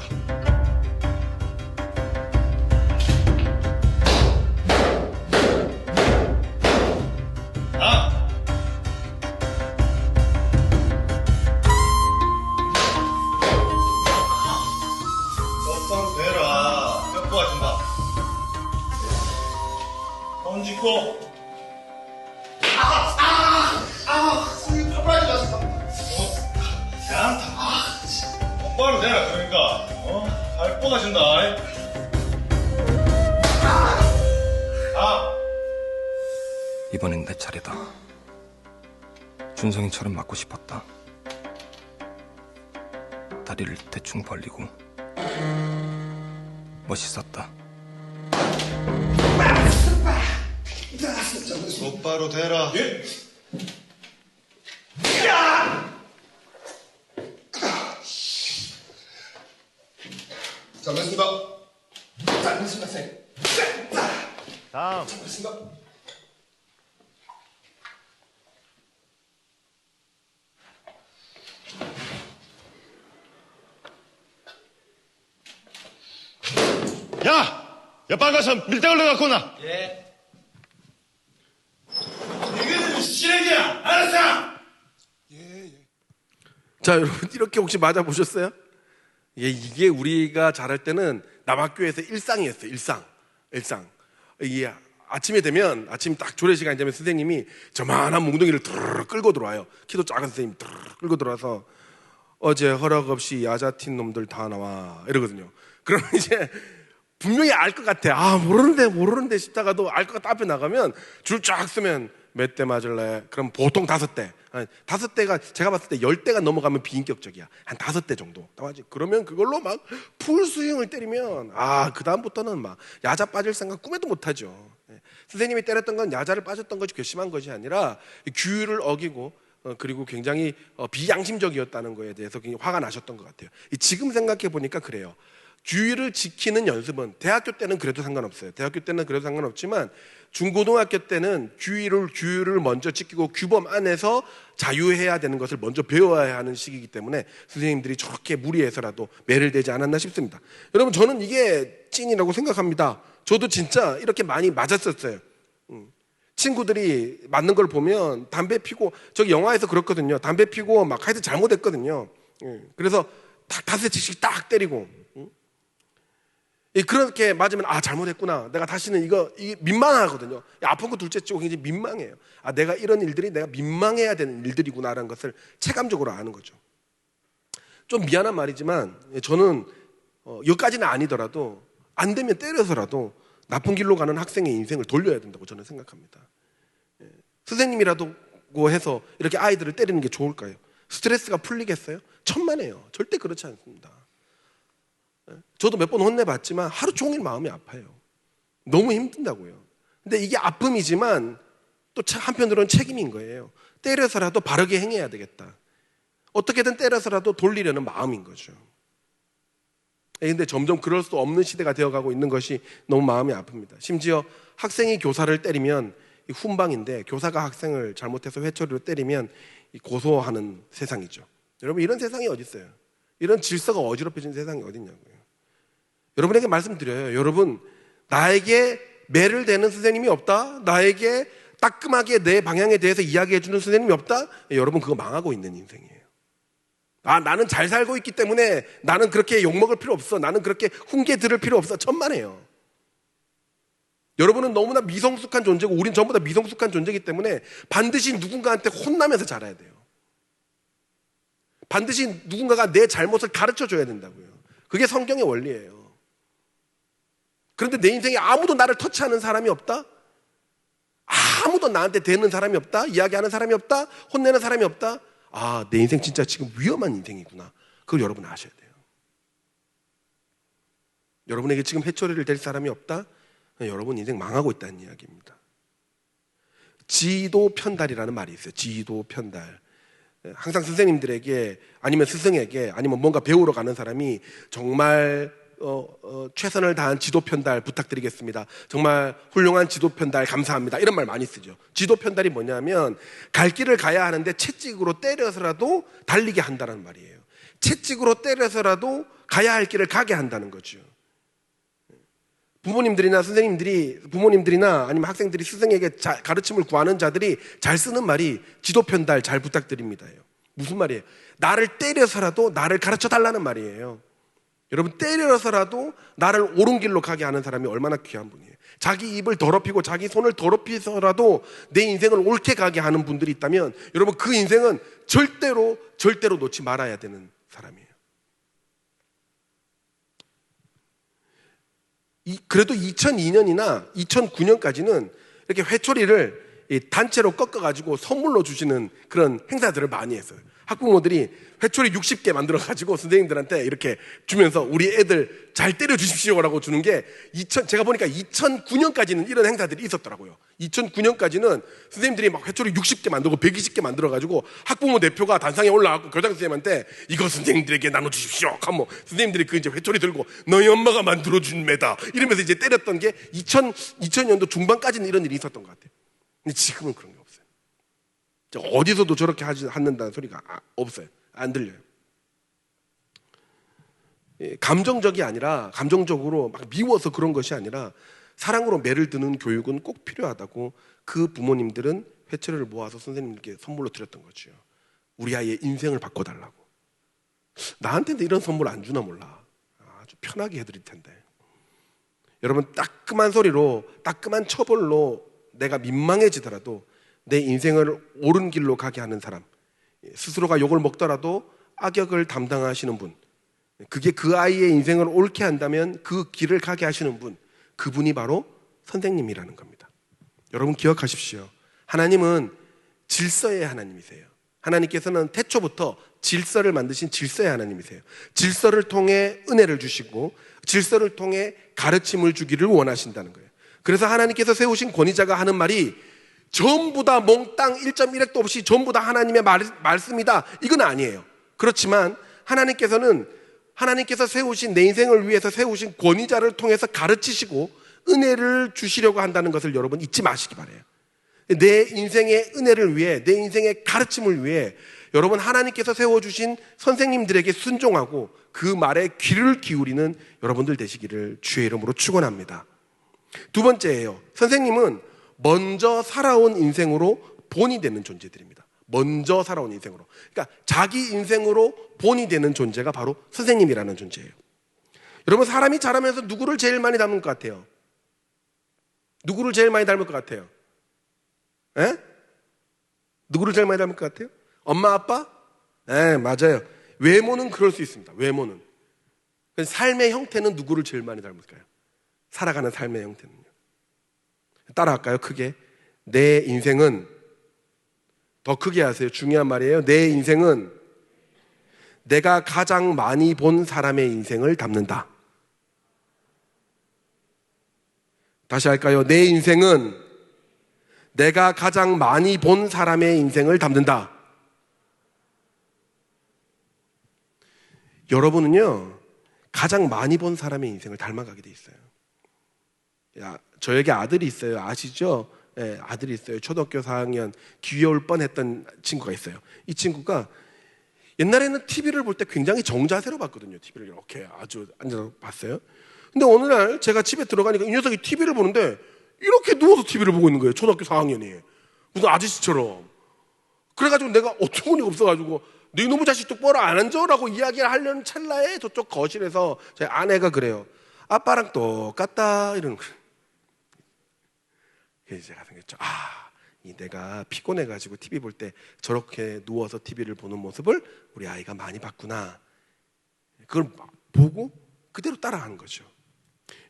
똑바로 되라. 뼈 부어진다. 던지고. 숨이 팔팔 났어. 괜찮다. 똑바로 되라. 그러니까. 발 뻗어진다. 이번엔 내 차례다. 준성이처럼 맞고 싶었다. 다리를 대충 벌리고 멋있었다. 똑바로 되라. 다음. 야! 옆방 가서 밀대 올려갖고 나. 예. 이거는 쓰레기야. 알았어? 자, 여러분 이렇게 혹시 맞아보셨어요? 이게 우리가 자랄 때는 남학교에서 일상이었어요. 일상. 이게 아침에 되면 아침 딱 조례 시간이 되면 선생님이 저만한 몽둥이를 드르르 끌고 들어와요. 키도 작은 선생님 드르르 끌고 들어와서 어제 허락 없이 야자 튄 놈들 다 나와 이러거든요. 그러면 이제 분명히 알 것 같아. 아, 모르는데 싶다가도 알 것 같아. 앞에 나가면 줄 쫙 쓰면 몇 대 맞을래? 그럼 보통 5대. 5대가 제가 봤을 때 10대가 넘어가면 비인격적이야. 한 5대 정도. 나와지. 그러면 그걸로 막 풀스윙을 때리면 그 다음부터는 막 야자 빠질 생각 꿈에도 못하죠. 선생님이 때렸던 건 야자를 빠졌던 것이 괘씸한 것이 아니라 규율을 어기고 그리고 굉장히 비양심적이었다는 거에 대해서 굉장히 화가 나셨던 것 같아요. 지금 생각해 보니까 그래요. 규율을 지키는 연습은 대학교 때는 그래도 상관없어요. 대학교 때는 그래도 상관없지만 중고등학교 때는 규율을 먼저 지키고 규범 안에서 자유해야 되는 것을 먼저 배워야 하는 시기이기 때문에 선생님들이 저렇게 무리해서라도 매를 대지 않았나 싶습니다. 여러분, 저는 이게 찐이라고 생각합니다. 저도 진짜 이렇게 많이 맞았었어요. 친구들이 맞는 걸 보면 담배 피고, 저기 영화에서 그렇거든요. 담배 피고 막 하여튼 잘못했거든요. 그래서 딱 5대씩 딱 때리고, 그렇게 맞으면 잘못했구나. 내가 다시는 이게 민망하거든요. 아픈 거 둘째 치고 굉장히 민망해요. 내가 이런 일들이 내가 민망해야 되는 일들이구나라는 것을 체감적으로 아는 거죠. 좀 미안한 말이지만 저는 여기까지는 아니더라도 안 되면 때려서라도 나쁜 길로 가는 학생의 인생을 돌려야 된다고 저는 생각합니다. 선생님이라도 해서 이렇게 아이들을 때리는 게 좋을까요? 스트레스가 풀리겠어요? 천만에요. 절대 그렇지 않습니다. 저도 몇 번 혼내봤지만 하루 종일 마음이 아파요. 너무 힘든다고요. 근데 이게 아픔이지만 또 한편으로는 책임인 거예요. 때려서라도 바르게 행해야 되겠다. 어떻게든 때려서라도 돌리려는 마음인 거죠. 근데 점점 그럴 수 없는 시대가 되어가고 있는 것이 너무 마음이 아픕니다. 심지어 학생이 교사를 때리면 훈방인데 교사가 학생을 잘못해서 회초리로 때리면 고소하는 세상이죠. 여러분, 이런 세상이 어디 있어요? 이런 질서가 어지럽혀진 세상이 어디 있냐고요. 여러분에게 말씀드려요. 여러분, 나에게 매를 대는 선생님이 없다? 나에게 따끔하게 내 방향에 대해서 이야기해 주는 선생님이 없다? 여러분, 그거 망하고 있는 인생이에요. 나는 잘 살고 있기 때문에 나는 그렇게 욕먹을 필요 없어. 나는 그렇게 훈계 들을 필요 없어. 천만에요. 여러분은 너무나 미성숙한 존재고 우린 전부 다 미성숙한 존재이기 때문에 반드시 누군가한테 혼나면서 자라야 돼요. 반드시 누군가가 내 잘못을 가르쳐줘야 된다고요. 그게 성경의 원리예요. 그런데 내 인생에 아무도 나를 터치하는 사람이 없다? 아무도 나한테 대는 사람이 없다? 이야기하는 사람이 없다? 혼내는 사람이 없다? 내 인생 진짜 지금 위험한 인생이구나. 그걸 여러분 아셔야 돼요. 여러분에게 지금 회초리를 댈 사람이 없다? 여러분 인생 망하고 있다는 이야기입니다. 지도 편달이라는 말이 있어요. 지도 편달. 항상 선생님들에게 아니면 스승에게 아니면 뭔가 배우러 가는 사람이 정말 최선을 다한 지도 편달 부탁드리겠습니다. 정말 훌륭한 지도 편달 감사합니다. 이런 말 많이 쓰죠. 지도 편달이 뭐냐면 갈 길을 가야 하는데 채찍으로 때려서라도 달리게 한다는 말이에요. 채찍으로 때려서라도 가야 할 길을 가게 한다는 거죠. 부모님들이나 아니면 학생들이 스승에게 가르침을 구하는 자들이 잘 쓰는 말이 지도 편달 잘 부탁드립니다예요. 무슨 말이에요? 나를 때려서라도 나를 가르쳐 달라는 말이에요. 여러분, 때려서라도 나를 옳은 길로 가게 하는 사람이 얼마나 귀한 분이에요. 자기 입을 더럽히고 자기 손을 더럽히서라도 내 인생을 옳게 가게 하는 분들이 있다면 여러분, 그 인생은 절대로 놓지 말아야 되는 사람이에요. 그래도 2002년이나 2009년까지는 이렇게 회초리를 이 단체로 꺾어가지고 선물로 주시는 그런 행사들을 많이 했어요. 학부모들이 회초리 60개 만들어가지고 선생님들한테 이렇게 주면서 우리 애들 잘 때려 주십시오라고 주는 게 제가 보니까 2009년까지는 이런 행사들이 있었더라고요. 2009년까지는 선생님들이 막 회초리 60개 만들고 120개 만들어가지고 학부모 대표가 단상에 올라가고 교장 선생님한테 이거 선생님들에게 나눠주십시오 하면 선생님들이 그 이제 회초리 들고 너희 엄마가 만들어준 매다 이러면서 이제 때렸던 게 2000년도 중반까지는 이런 일이 있었던 것 같아요. 근데 지금은 그런 게 없어요. 어디서도 저렇게 한다는 소리가 없어요. 안 들려요. 감정적이 아니라, 감정적으로 막 미워서 그런 것이 아니라 사랑으로 매를 드는 교육은 꼭 필요하다고 그 부모님들은 회초리를 모아서 선생님께 선물로 드렸던 거죠. 우리 아이의 인생을 바꿔달라고. 나한테는 이런 선물 안 주나 몰라. 아주 편하게 해드릴 텐데. 여러분, 따끔한 소리로, 따끔한 처벌로 내가 민망해지더라도 내 인생을 옳은 길로 가게 하는 사람, 스스로가 욕을 먹더라도 악역을 담당하시는 분, 그게 그 아이의 인생을 옳게 한다면 그 길을 가게 하시는 분, 그분이 바로 선생님이라는 겁니다. 여러분 기억하십시오. 하나님은 질서의 하나님이세요. 하나님께서는 태초부터 질서를 만드신 질서의 하나님이세요. 질서를 통해 은혜를 주시고 질서를 통해 가르침을 주기를 원하신다는 거예요. 그래서 하나님께서 세우신 권위자가 하는 말이 전부 다 몽땅 1.1핵도 없이 전부 다 하나님의 말씀이다, 이건 아니에요. 그렇지만 하나님께서 세우신, 내 인생을 위해서 세우신 권위자를 통해서 가르치시고 은혜를 주시려고 한다는 것을 여러분 잊지 마시기 바라요. 내 인생의 은혜를 위해, 내 인생의 가르침을 위해 여러분 하나님께서 세워주신 선생님들에게 순종하고 그 말에 귀를 기울이는 여러분들 되시기를 주의 이름으로 축원합니다. 두 번째예요. 선생님은 먼저 살아온 인생으로 본이 되는 존재들입니다. 먼저 살아온 인생으로. 그러니까 자기 인생으로 본이 되는 존재가 바로 선생님이라는 존재예요. 여러분, 사람이 자라면서 누구를 제일 많이 닮을 것 같아요? 누구를 제일 많이 닮을 것 같아요? 에? 누구를 제일 많이 닮을 것 같아요? 엄마, 아빠? 네, 맞아요. 외모는 그럴 수 있습니다. 외모는. 삶의 형태는 누구를 제일 많이 닮을까요? 살아가는 삶의 형태는요. 따라할까요? 크게. 내 인생은, 더 크게 하세요. 중요한 말이에요. 내 인생은 내가 가장 많이 본 사람의 인생을 담는다. 다시 할까요? 내 인생은 내가 가장 많이 본 사람의 인생을 담는다. 여러분은요, 가장 많이 본 사람의 인생을 닮아가게 돼 있어요. 저에게 아들이 있어요. 아시죠? 네, 아들이 있어요. 초등학교 4학년 귀여울 뻔했던 친구가 있어요. 이 친구가 옛날에는 TV를 볼 때 굉장히 정자세로 봤거든요. TV를 이렇게 아주 앉아서 봤어요. 근데 어느 날 제가 집에 들어가니까 이 녀석이 TV를 보는데 이렇게 누워서 TV를 보고 있는 거예요. 초등학교 4학년이. 무슨 아저씨처럼. 그래가지고 내가 어처구니가 없어가지고 네 놈의 자식 똑바로 안 앉아? 라고 이야기를 하려는 찰나에 저쪽 거실에서 제 아내가 그래요. 아빠랑 똑같다 이러는 거예요. 그래서 제가 생각했죠. 내가 피곤해가지고 TV 볼 때 저렇게 누워서 TV를 보는 모습을 우리 아이가 많이 봤구나. 그걸 보고 그대로 따라하는 거죠.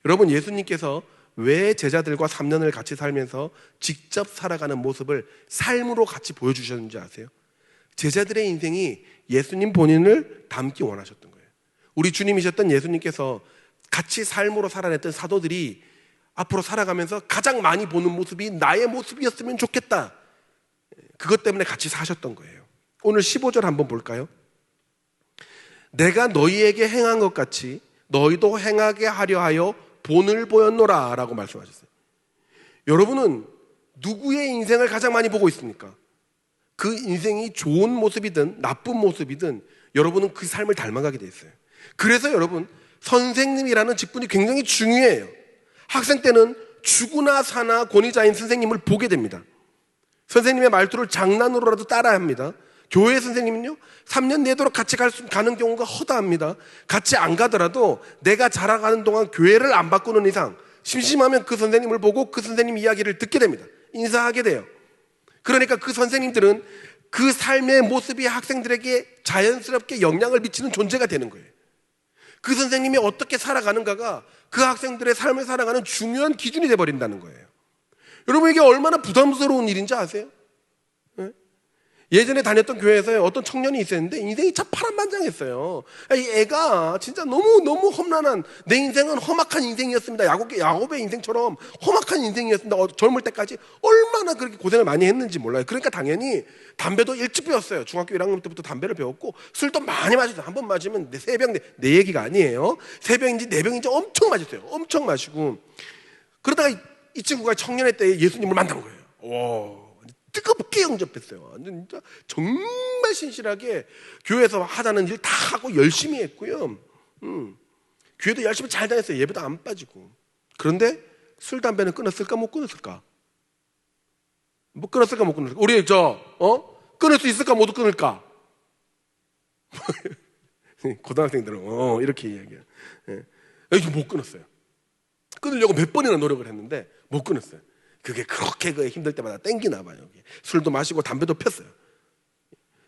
여러분, 예수님께서 왜 제자들과 3년을 같이 살면서 직접 살아가는 모습을 삶으로 같이 보여주셨는지 아세요? 제자들의 인생이 예수님 본인을 닮기 원하셨던 거예요. 우리 주님이셨던 예수님께서 같이 삶으로 살아냈던 사도들이 앞으로 살아가면서 가장 많이 보는 모습이 나의 모습이었으면 좋겠다. 그것 때문에 같이 사셨던 거예요. 오늘 15절 한번 볼까요? 내가 너희에게 행한 것 같이 너희도 행하게 하려 하여 본을 보였노라 라고 말씀하셨어요. 여러분은 누구의 인생을 가장 많이 보고 있습니까? 그 인생이 좋은 모습이든 나쁜 모습이든 여러분은 그 삶을 닮아가게 돼 있어요. 그래서 여러분, 선생님이라는 직분이 굉장히 중요해요. 학생 때는 죽으나 사나 권위자인 선생님을 보게 됩니다. 선생님의 말투를 장난으로라도 따라야 합니다. 교회 선생님은요, 3년 내도록 같이 가는 경우가 허다합니다. 같이 안 가더라도 내가 자라가는 동안 교회를 안 바꾸는 이상 심심하면 그 선생님을 보고 그 선생님 이야기를 듣게 됩니다. 인사하게 돼요. 그러니까 그 선생님들은 그 삶의 모습이 학생들에게 자연스럽게 영향을 미치는 존재가 되는 거예요. 그 선생님이 어떻게 살아가는가가 그 학생들의 삶을 살아가는 중요한 기준이 되어버린다는 거예요. 여러분 이게 얼마나 부담스러운 일인지 아세요? 예? 예전에 다녔던 교회에서 어떤 청년이 있었는데 인생이 참 파란만장했어요. 이 애가 진짜 너무 험난한, 내 인생은 험악한 인생이었습니다. 야곱의 인생처럼 험악한 인생이었습니다. 젊을 때까지 얼마나 그렇게 고생을 많이 했는지 몰라요. 그러니까 당연히 담배도 일찍 배웠어요. 중학교 1학년 때부터 담배를 배웠고 술도 많이 마셨어요. 한 번 마시면 3병, 내 얘기가 아니에요. 3병인지 4병인지 엄청 마셨어요. 엄청 마시고 그러다가 이 친구가 청년회 때 예수님을 만난 거예요. 와, 뜨겁게 영접했어요. 진짜 정말 신실하게 교회에서 하자는 일 다 하고 열심히 했고요. 교회도 열심히 잘 다녔어요. 예배도 안 빠지고. 그런데 술, 담배는 끊었을까 못 끊었을까? 뭐 끊었을까 못 끊었을까? 우리 끊을 수 있을까 못 끊을까? 고등학생들은 이렇게 이야기해요. 이거 못 끊었어요. 끊으려고 몇 번이나 노력을 했는데 못 끊었어요. 그게 그렇게 힘들 때마다 땡기나 봐요. 술도 마시고 담배도 폈어요.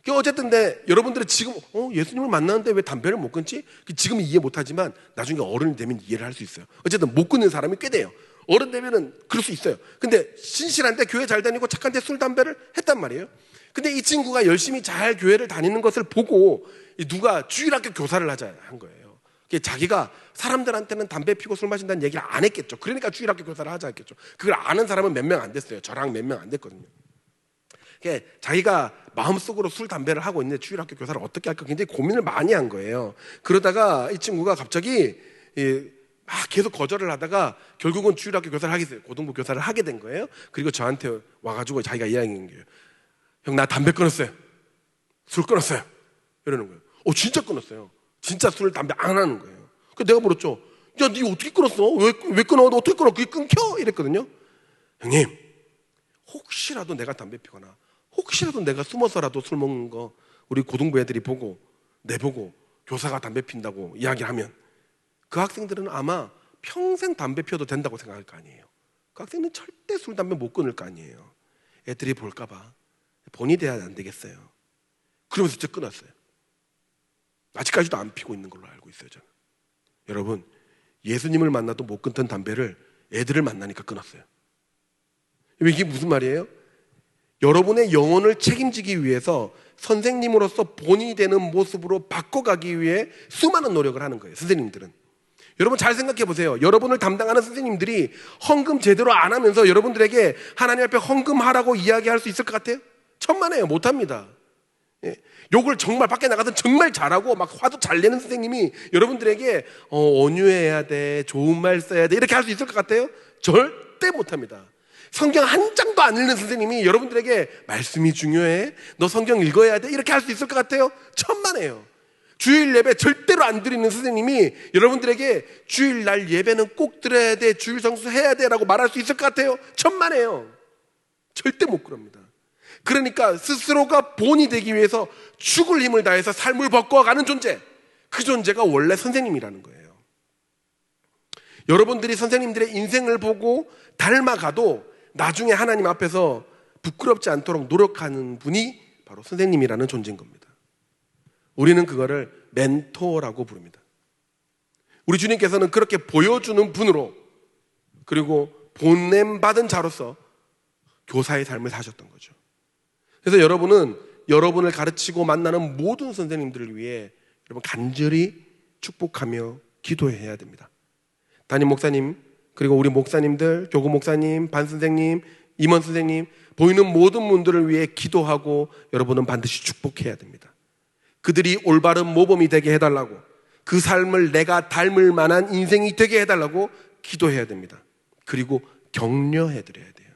어쨌든 여러분들은 지금 예수님을 만나는데 왜 담배를 못 끊지? 지금은 이해 못하지만 나중에 어른이 되면 이해를 할 수 있어요. 어쨌든 못 끊는 사람이 꽤 돼요. 어른 되면은 그럴 수 있어요. 근데 신실한데 교회 잘 다니고 착한데 술, 담배를 했단 말이에요. 근데 이 친구가 열심히 잘 교회를 다니는 것을 보고 누가 주일학교 교사를 하자 한 거예요. 자기가 사람들한테는 담배 피고 술 마신다는 얘기를 안 했겠죠. 그러니까 주일학교 교사를 하자 했겠죠. 그걸 아는 사람은 몇 명 안 됐어요. 저랑 몇 명 안 됐거든요. 자기가 마음속으로 술, 담배를 하고 있는데 주일학교 교사를 어떻게 할까 굉장히 고민을 많이 한 거예요. 그러다가 이 친구가 갑자기 막 계속 거절을 하다가 결국은 주일학교 교사를 하게 돼요. 고등부 교사를 하게 된 거예요. 그리고 저한테 와가지고 자기가 이야기한 거예요. 형, 나 담배 끊었어요. 술 끊었어요. 이러는 거예요. 진짜 끊었어요. 진짜 술, 담배 안 하는 거예요. 그래서 내가 물었죠. 야, 니 어떻게 끊었어? 왜 끊어? 너 어떻게 끊어? 그게 끊겨? 이랬거든요. 형님, 혹시라도 내가 담배 피거나 혹시라도 내가 숨어서라도 술 먹는 거 우리 고등부 애들이 보고 내보고 교사가 담배 핀다고 이야기를 하면 그 학생들은 아마 평생 담배 피워도 된다고 생각할 거 아니에요. 그 학생은 절대 술, 담배 못 끊을 거 아니에요. 애들이 볼까 봐 본이 돼야 안 되겠어요. 그러면서 진짜 끊었어요. 아직까지도 안 피고 있는 걸로 알고 있어요. 저는. 여러분, 예수님을 만나도 못 끊던 담배를 애들을 만나니까 끊었어요. 이게 무슨 말이에요? 여러분의 영혼을 책임지기 위해서 선생님으로서 본인이 되는 모습으로 바꿔가기 위해 수많은 노력을 하는 거예요. 선생님들은. 여러분 잘 생각해 보세요. 여러분을 담당하는 선생님들이 헌금 제대로 안 하면서 여러분들에게 하나님 앞에 헌금하라고 이야기할 수 있을 것 같아요? 천만에요. 못합니다. 욕을 정말 밖에 나가서 정말 잘하고 막 화도 잘 내는 선생님이 여러분들에게 온유해야 돼, 좋은 말 써야 돼 이렇게 할 수 있을 것 같아요? 절대 못합니다. 성경 한 장도 안 읽는 선생님이 여러분들에게 말씀이 중요해, 너 성경 읽어야 돼 이렇게 할 수 있을 것 같아요? 천만에요. 주일 예배 절대로 안 드리는 선생님이 여러분들에게 주일날 예배는 꼭 드려야 돼, 주일 성수 해야 돼 라고 말할 수 있을 것 같아요? 천만에요. 절대 못 그럽니다. 그러니까 스스로가 본이 되기 위해서 죽을 힘을 다해서 삶을 바꿔가는 존재, 그 존재가 원래 선생님이라는 거예요. 여러분들이 선생님들의 인생을 보고 닮아가도 나중에 하나님 앞에서 부끄럽지 않도록 노력하는 분이 바로 선생님이라는 존재인 겁니다. 우리는 그거를 멘토라고 부릅니다. 우리 주님께서는 그렇게 보여주는 분으로, 그리고 보냄받은 자로서 교사의 삶을 사셨던 거죠. 그래서 여러분은 여러분을 가르치고 만나는 모든 선생님들을 위해 여러분 간절히 축복하며 기도해야 됩니다. 담임 목사님, 그리고 우리 목사님들, 교구 목사님, 반 선생님, 임원 선생님, 보이는 모든 분들을 위해 기도하고 여러분은 반드시 축복해야 됩니다. 그들이 올바른 모범이 되게 해달라고, 그 삶을 내가 닮을 만한 인생이 되게 해달라고 기도해야 됩니다. 그리고 격려해드려야 돼요.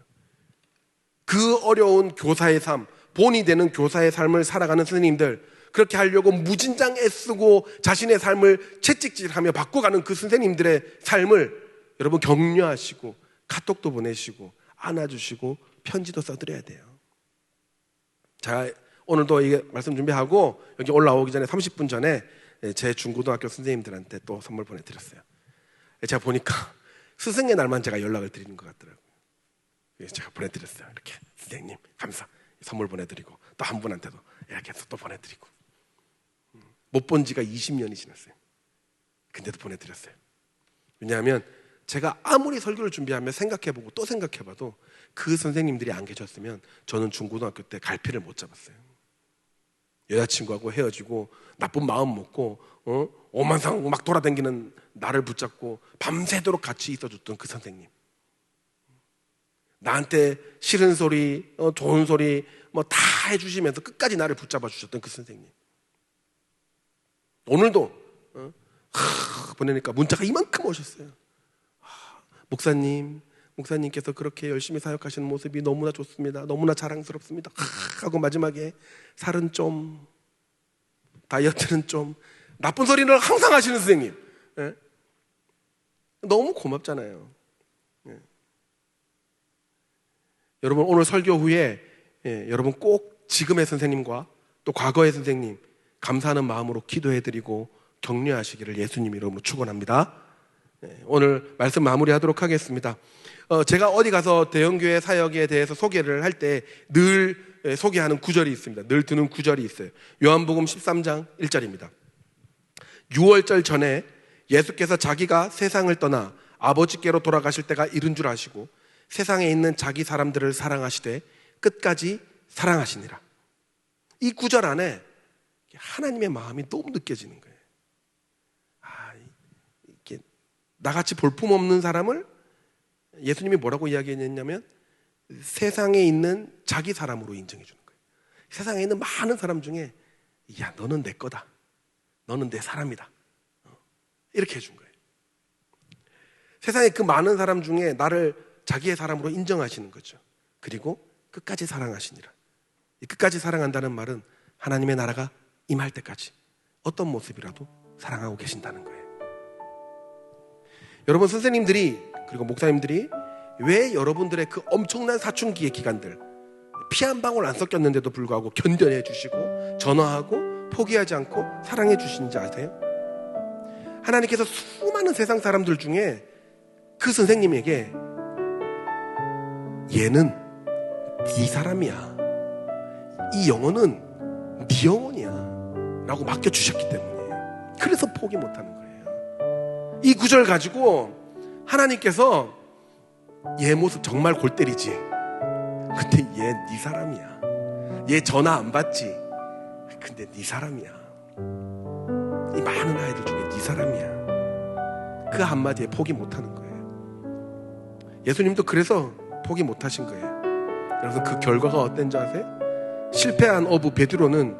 그 어려운 교사의 삶, 본이 되는 교사의 삶을 살아가는 선생님들, 그렇게 하려고 무진장 애쓰고 자신의 삶을 채찍질하며 바꿔가는 그 선생님들의 삶을 여러분 격려하시고 카톡도 보내시고 안아주시고 편지도 써드려야 돼요. 자, 오늘도 이게 말씀 준비하고 여기 올라오기 전에 30분 전에 제 중고등학교 선생님들한테 또 선물 보내드렸어요. 제가 보니까 스승의 날만 제가 연락을 드리는 것 같더라고요. 그래서 제가 보내드렸어요. 이렇게 선생님 감사, 선물 보내드리고 또 한 분한테도 이렇게 해서 또 보내드리고, 못 본 지가 20년이 지났어요. 근데도 보내드렸어요. 왜냐하면 제가 아무리 설교를 준비하면 생각해보고 또 생각해봐도 그 선생님들이 안 계셨으면 저는 중고등학교 때 갈피를 못 잡았어요. 여자친구하고 헤어지고 나쁜 마음 먹고 오만상 막 돌아다니는 나를 붙잡고 밤새도록 같이 있어줬던 그 선생님, 나한테 싫은 소리, 좋은 소리 뭐 다 해주시면서 끝까지 나를 붙잡아 주셨던 그 선생님, 오늘도 보내니까 문자가 이만큼 오셨어요. 목사님께서 그렇게 열심히 사역하시는 모습이 너무나 좋습니다. 너무나 자랑스럽습니다. 하고 마지막에 살은 좀, 다이어트는 좀, 나쁜 소리를 항상 하시는 선생님. 예? 너무 고맙잖아요. 예. 여러분 오늘 설교 후에 여러분 꼭 지금의 선생님과 또 과거의 선생님 감사하는 마음으로 기도해드리고 격려하시기를 예수님 이름으로 축원합니다. 오늘 말씀 마무리하도록 하겠습니다. 제가 어디 가서 대형교회 사역에 대해서 소개를 할 때 늘 소개하는 구절이 있습니다. 늘 드는 구절이 있어요. 요한복음 13장 1절입니다. 6월절 전에 예수께서 자기가 세상을 떠나 아버지께로 돌아가실 때가 이른 줄 아시고 세상에 있는 자기 사람들을 사랑하시되 끝까지 사랑하시니라. 이 구절 안에 하나님의 마음이 너무 느껴지는 거예요. 이렇게 나같이 볼품없는 사람을 예수님이 뭐라고 이야기했냐면 세상에 있는 자기 사람으로 인정해 주는 거예요. 세상에 있는 많은 사람 중에 야, 너는 내 거다, 너는 내 사람이다, 이렇게 해준 거예요. 세상에 그 많은 사람 중에 나를 자기의 사람으로 인정하시는 거죠. 그리고 끝까지 사랑하시니라. 이 끝까지 사랑한다는 말은 하나님의 나라가 임할 때까지 어떤 모습이라도 사랑하고 계신다는 거예요. 여러분 선생님들이 그리고 목사님들이 왜 여러분들의 그 엄청난 사춘기의 기간들 피 한 방울 안 섞였는데도 불구하고 견뎌내 주시고 전화하고 포기하지 않고 사랑해 주시는지 아세요? 하나님께서 수많은 세상 사람들 중에 그 선생님에게 얘는 네 사람이야, 이 영혼은 네 영혼이야 라고 맡겨주셨기 때문에 그래서 포기 못하는 거예요. 이 구절 가지고 하나님께서 얘 모습 정말 골 때리지, 근데 얘 네 사람이야, 얘 전화 안 받지, 근데 네 사람이야, 이 많은 아이들 중에 네 사람이야, 그 한마디에 포기 못하는 거예요. 예수님도 그래서 포기 못하신 거예요. 여러분 그 결과가 어땠는지 아세요? 실패한 어부 베드로는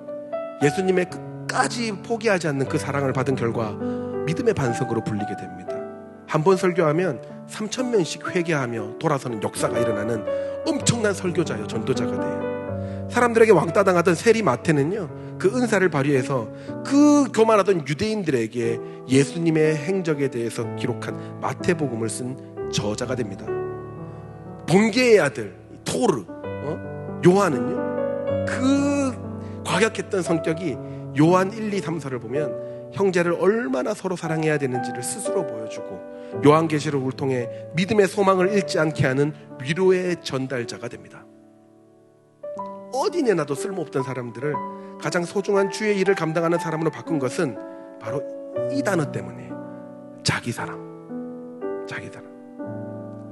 예수님의 끝까지 포기하지 않는 그 사랑을 받은 결과 믿음의 반석으로 불리게 됩니다. 한 번 설교하면 3,000명씩 회개하며 돌아서는 역사가 일어나는 엄청난 설교자요, 전도자가 돼요. 사람들에게 왕따 당하던 세리 마태는요, 그 은사를 발휘해서 그 교만하던 유대인들에게 예수님의 행적에 대해서 기록한 마태복음을 쓴 저자가 됩니다. 번개의 아들 토르 요한은요, 그 과격했던 성격이 요한 1, 2, 3, 4를 보면 형제를 얼마나 서로 사랑해야 되는지를 스스로 보여주고 요한계시록을 통해 믿음의 소망을 잃지 않게 하는 위로의 전달자가 됩니다. 어디 내놔도 쓸모없던 사람들을 가장 소중한 주의 일을 감당하는 사람으로 바꾼 것은 바로 이 단어 때문에 자기 사랑.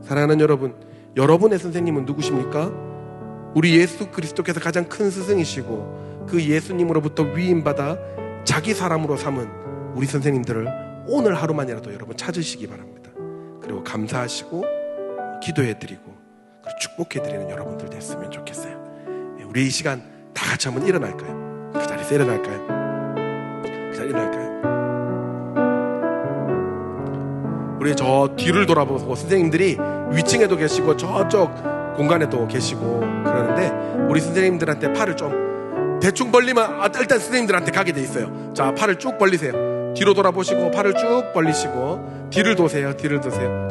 사랑하는 여러분, 여러분의 선생님은 누구십니까? 우리 예수 그리스도께서 가장 큰 스승이시고 그 예수님으로부터 위임받아 자기 사람으로 삼은 우리 선생님들을 오늘 하루만이라도 여러분 찾으시기 바랍니다. 그리고 감사하시고 기도해드리고 그리고 축복해드리는 여러분들 됐으면 좋겠어요. 우리 이 시간 다 같이 한번 일어날까요? 그 자리에서 일어날까요? 그 자리에 일어날까요? 우리 저 뒤를 돌아보고 선생님들이 위층에도 계시고 저쪽 공간에도 계시고 그러는데 우리 선생님들한테 팔을 좀 대충 벌리면 일단 선생님들한테 가게 돼 있어요. 자, 팔을 쭉 벌리세요. 뒤로 돌아보시고 팔을 쭉 벌리시고 뒤를 도세요.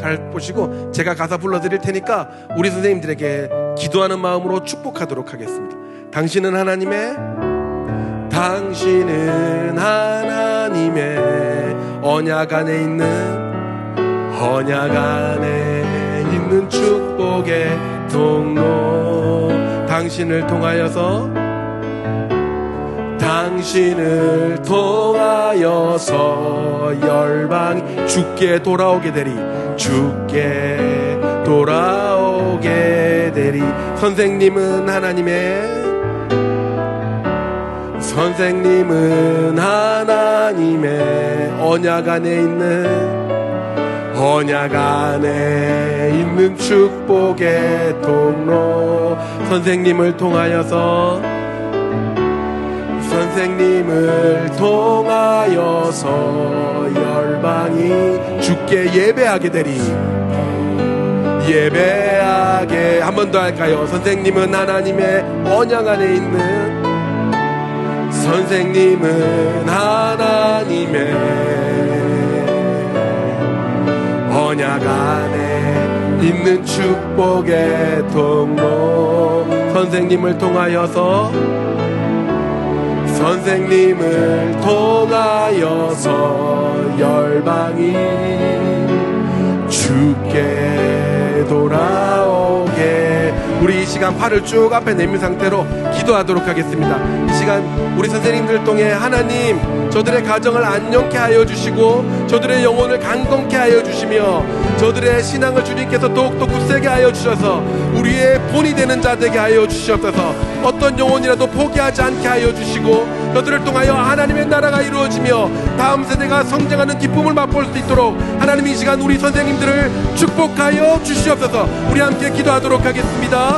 잘 보시고 제가 가사 불러드릴 테니까 우리 선생님들에게 기도하는 마음으로 축복하도록 하겠습니다. 당신은 하나님의 언약 안에 있는 축복의 통로. 당신을 통하여서 열방이 주께 돌아오게 되리. 주께 돌아오게 되리. 선생님은 하나님의 언약 안에 있는 축복의 통로. 선생님을 통하여서 열방이 주께 예배하게 되리. 한 번 더 할까요? 선생님은 하나님의 언약 안에 있는 언약 안에 있는 축복의 통로. 선생님을 통하여서 열방이 주께 돌아오게. 우리 이 시간 팔을 쭉 앞에 내민 상태로 기도하도록 하겠습니다. 이 시간 우리 선생님들 통해 하나님, 저들의 가정을 안녕케 하여 주시고 저들의 영혼을 강건케 하여 주시며 저들의 신앙을 주님께서 더욱더 굳세게 하여 주셔서 우리의 본이 되는 자 되게 하여 주시옵소서. 어떤 영혼이라도 포기하지 않게 하여 주시고 저들을 통하여 하나님의 나라가 이루어지며 다음 세대가 성장하는 기쁨을 맛볼 수 있도록 하나님 이 시간 우리 선생님들을 축복하여 주시옵소서. 우리 함께 기도하도록 하겠습니다.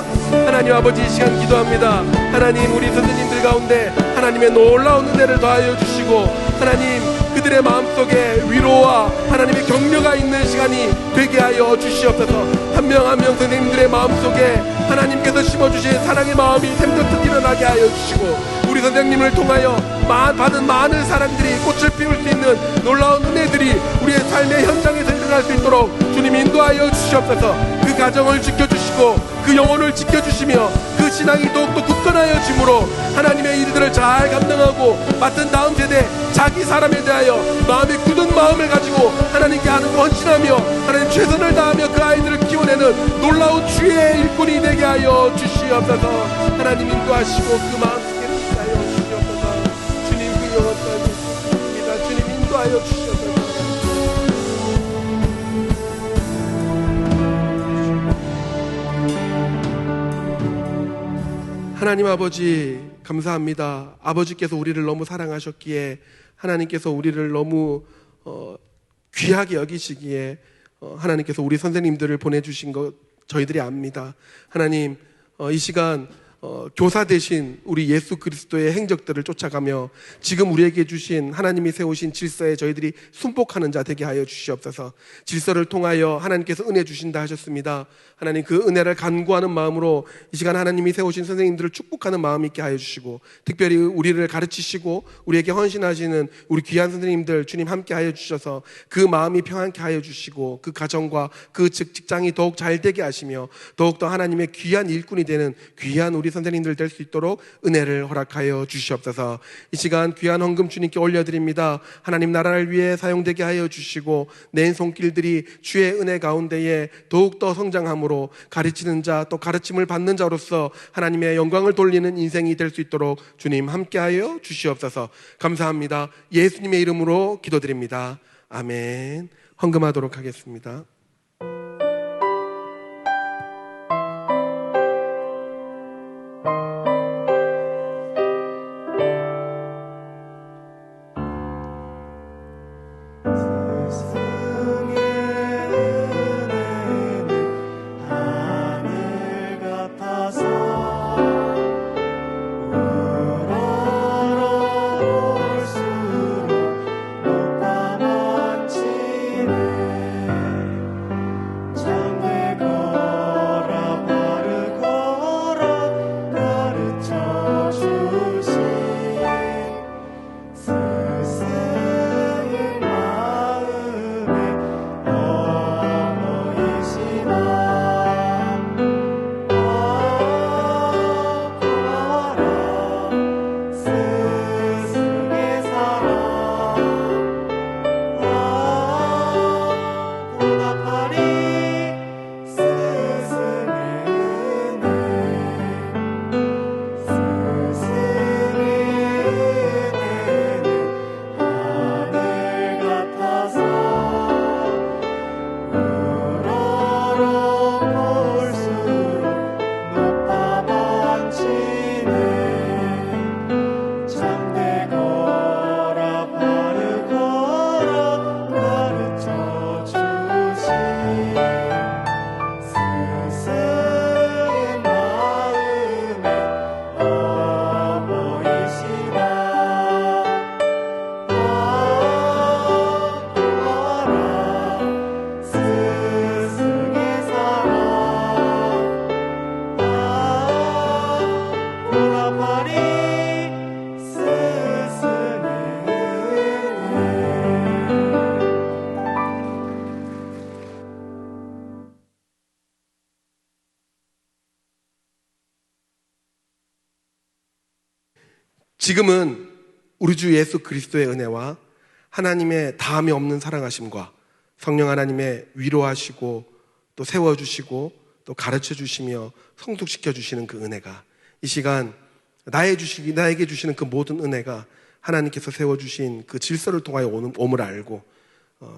하나님 아버지, 이 시간 기도합니다. 하나님, 우리 선생님들 가운데 하나님의 놀라운 은혜를 더하여 주시고 하나님, 그들의 마음속에 위로와 하나님의 격려가 있는 시간이 되게 하여 주시옵소서. 한 명 한 명 선생님들의 마음속에 하나님께서 심어주신 사랑의 마음이 샘솟듯 일어나게 하여 주시고 우리 선생님을 통하여 받은 많은 사람들이 꽃을 피울 수 있는 놀라운 은혜들이 우리의 삶의 현장에서 일어날 수 있도록 주님 인도하여 주시옵소서. 그 가정을 지켜주시고 그 영혼을 지켜주시며 그 신앙이 더욱더 굳건하여짐으로 하나님의 일들을 잘 감당하고 맡은 다음 세대 자기 사람에 대하여 마음이 굳은 마음을 가지고 하나님께 하는 헌신하며 하나님 최선을 다하며 그 아이들을 키워내는 놀라운 주의 일꾼이 되게 하여 주시옵소서. 하나님 인도하시고 그 마음속에 하여 주시옵소서. 주님 그 영혼까지 주십니다. 주님 인도하여 주시옵소서. 하나님 아버지, 감사합니다. 아버지께서 우리를 너무 사랑하셨기에 하나님께서 우리를 너무 귀하게 여기시기에 하나님께서 우리 선생님들을 보내주신 것 저희들이 압니다. 하나님, 이 시간 교사 되신 우리 예수 그리스도의 행적들을 쫓아가며 지금 우리에게 주신 하나님이 세우신 질서에 저희들이 순복하는 자 되게 하여 주시옵소서. 질서를 통하여 하나님께서 은혜 주신다 하셨습니다. 하나님, 그 은혜를 간구하는 마음으로 이 시간 하나님이 세우신 선생님들을 축복하는 마음 있게 하여 주시고 특별히 우리를 가르치시고 우리에게 헌신하시는 우리 귀한 선생님들 주님 함께 하여 주셔서 그 마음이 평안케 하여 주시고 그 가정과 그 직장이 더욱 잘 되게 하시며 더욱더 하나님의 귀한 일꾼이 되는 귀한 우리 선생님들 될 수 있도록 은혜를 허락하여 주시옵소서. 이 시간 귀한 헌금 주님께 올려드립니다. 하나님 나라를 위해 사용되게 하여 주시고 내 손길들이 주의 은혜 가운데에 더욱더 성장함으로 가르치는 자 또 가르침을 받는 자로서 하나님의 영광을 돌리는 인생이 될 수 있도록 주님 함께하여 주시옵소서. 감사합니다. 예수님의 이름으로 기도드립니다. 아멘. 헌금하도록 하겠습니다. 지금은 우리 주 예수 그리스도의 은혜와 하나님의 다함이 없는 사랑하심과 성령 하나님의 위로하시고 또 세워주시고 또 가르쳐주시며 성숙시켜 주시는 그 은혜가 이 시간 나에게 주시는 그 모든 은혜가 하나님께서 세워주신 그 질서를 통하여 옴을 알고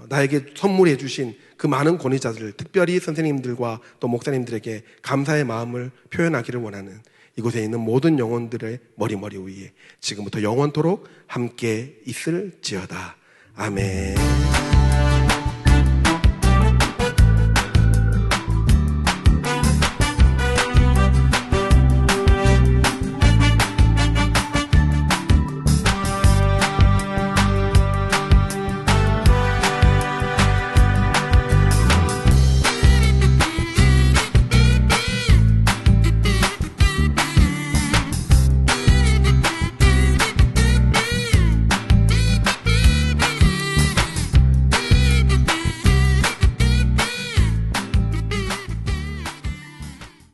나에게 선물해 주신 그 많은 권위자들, 특별히 선생님들과 또 목사님들에게 감사의 마음을 표현하기를 원하는 이곳에 있는 모든 영혼들의 머리 위에 지금부터 영원토록 함께 있을지어다. 아멘.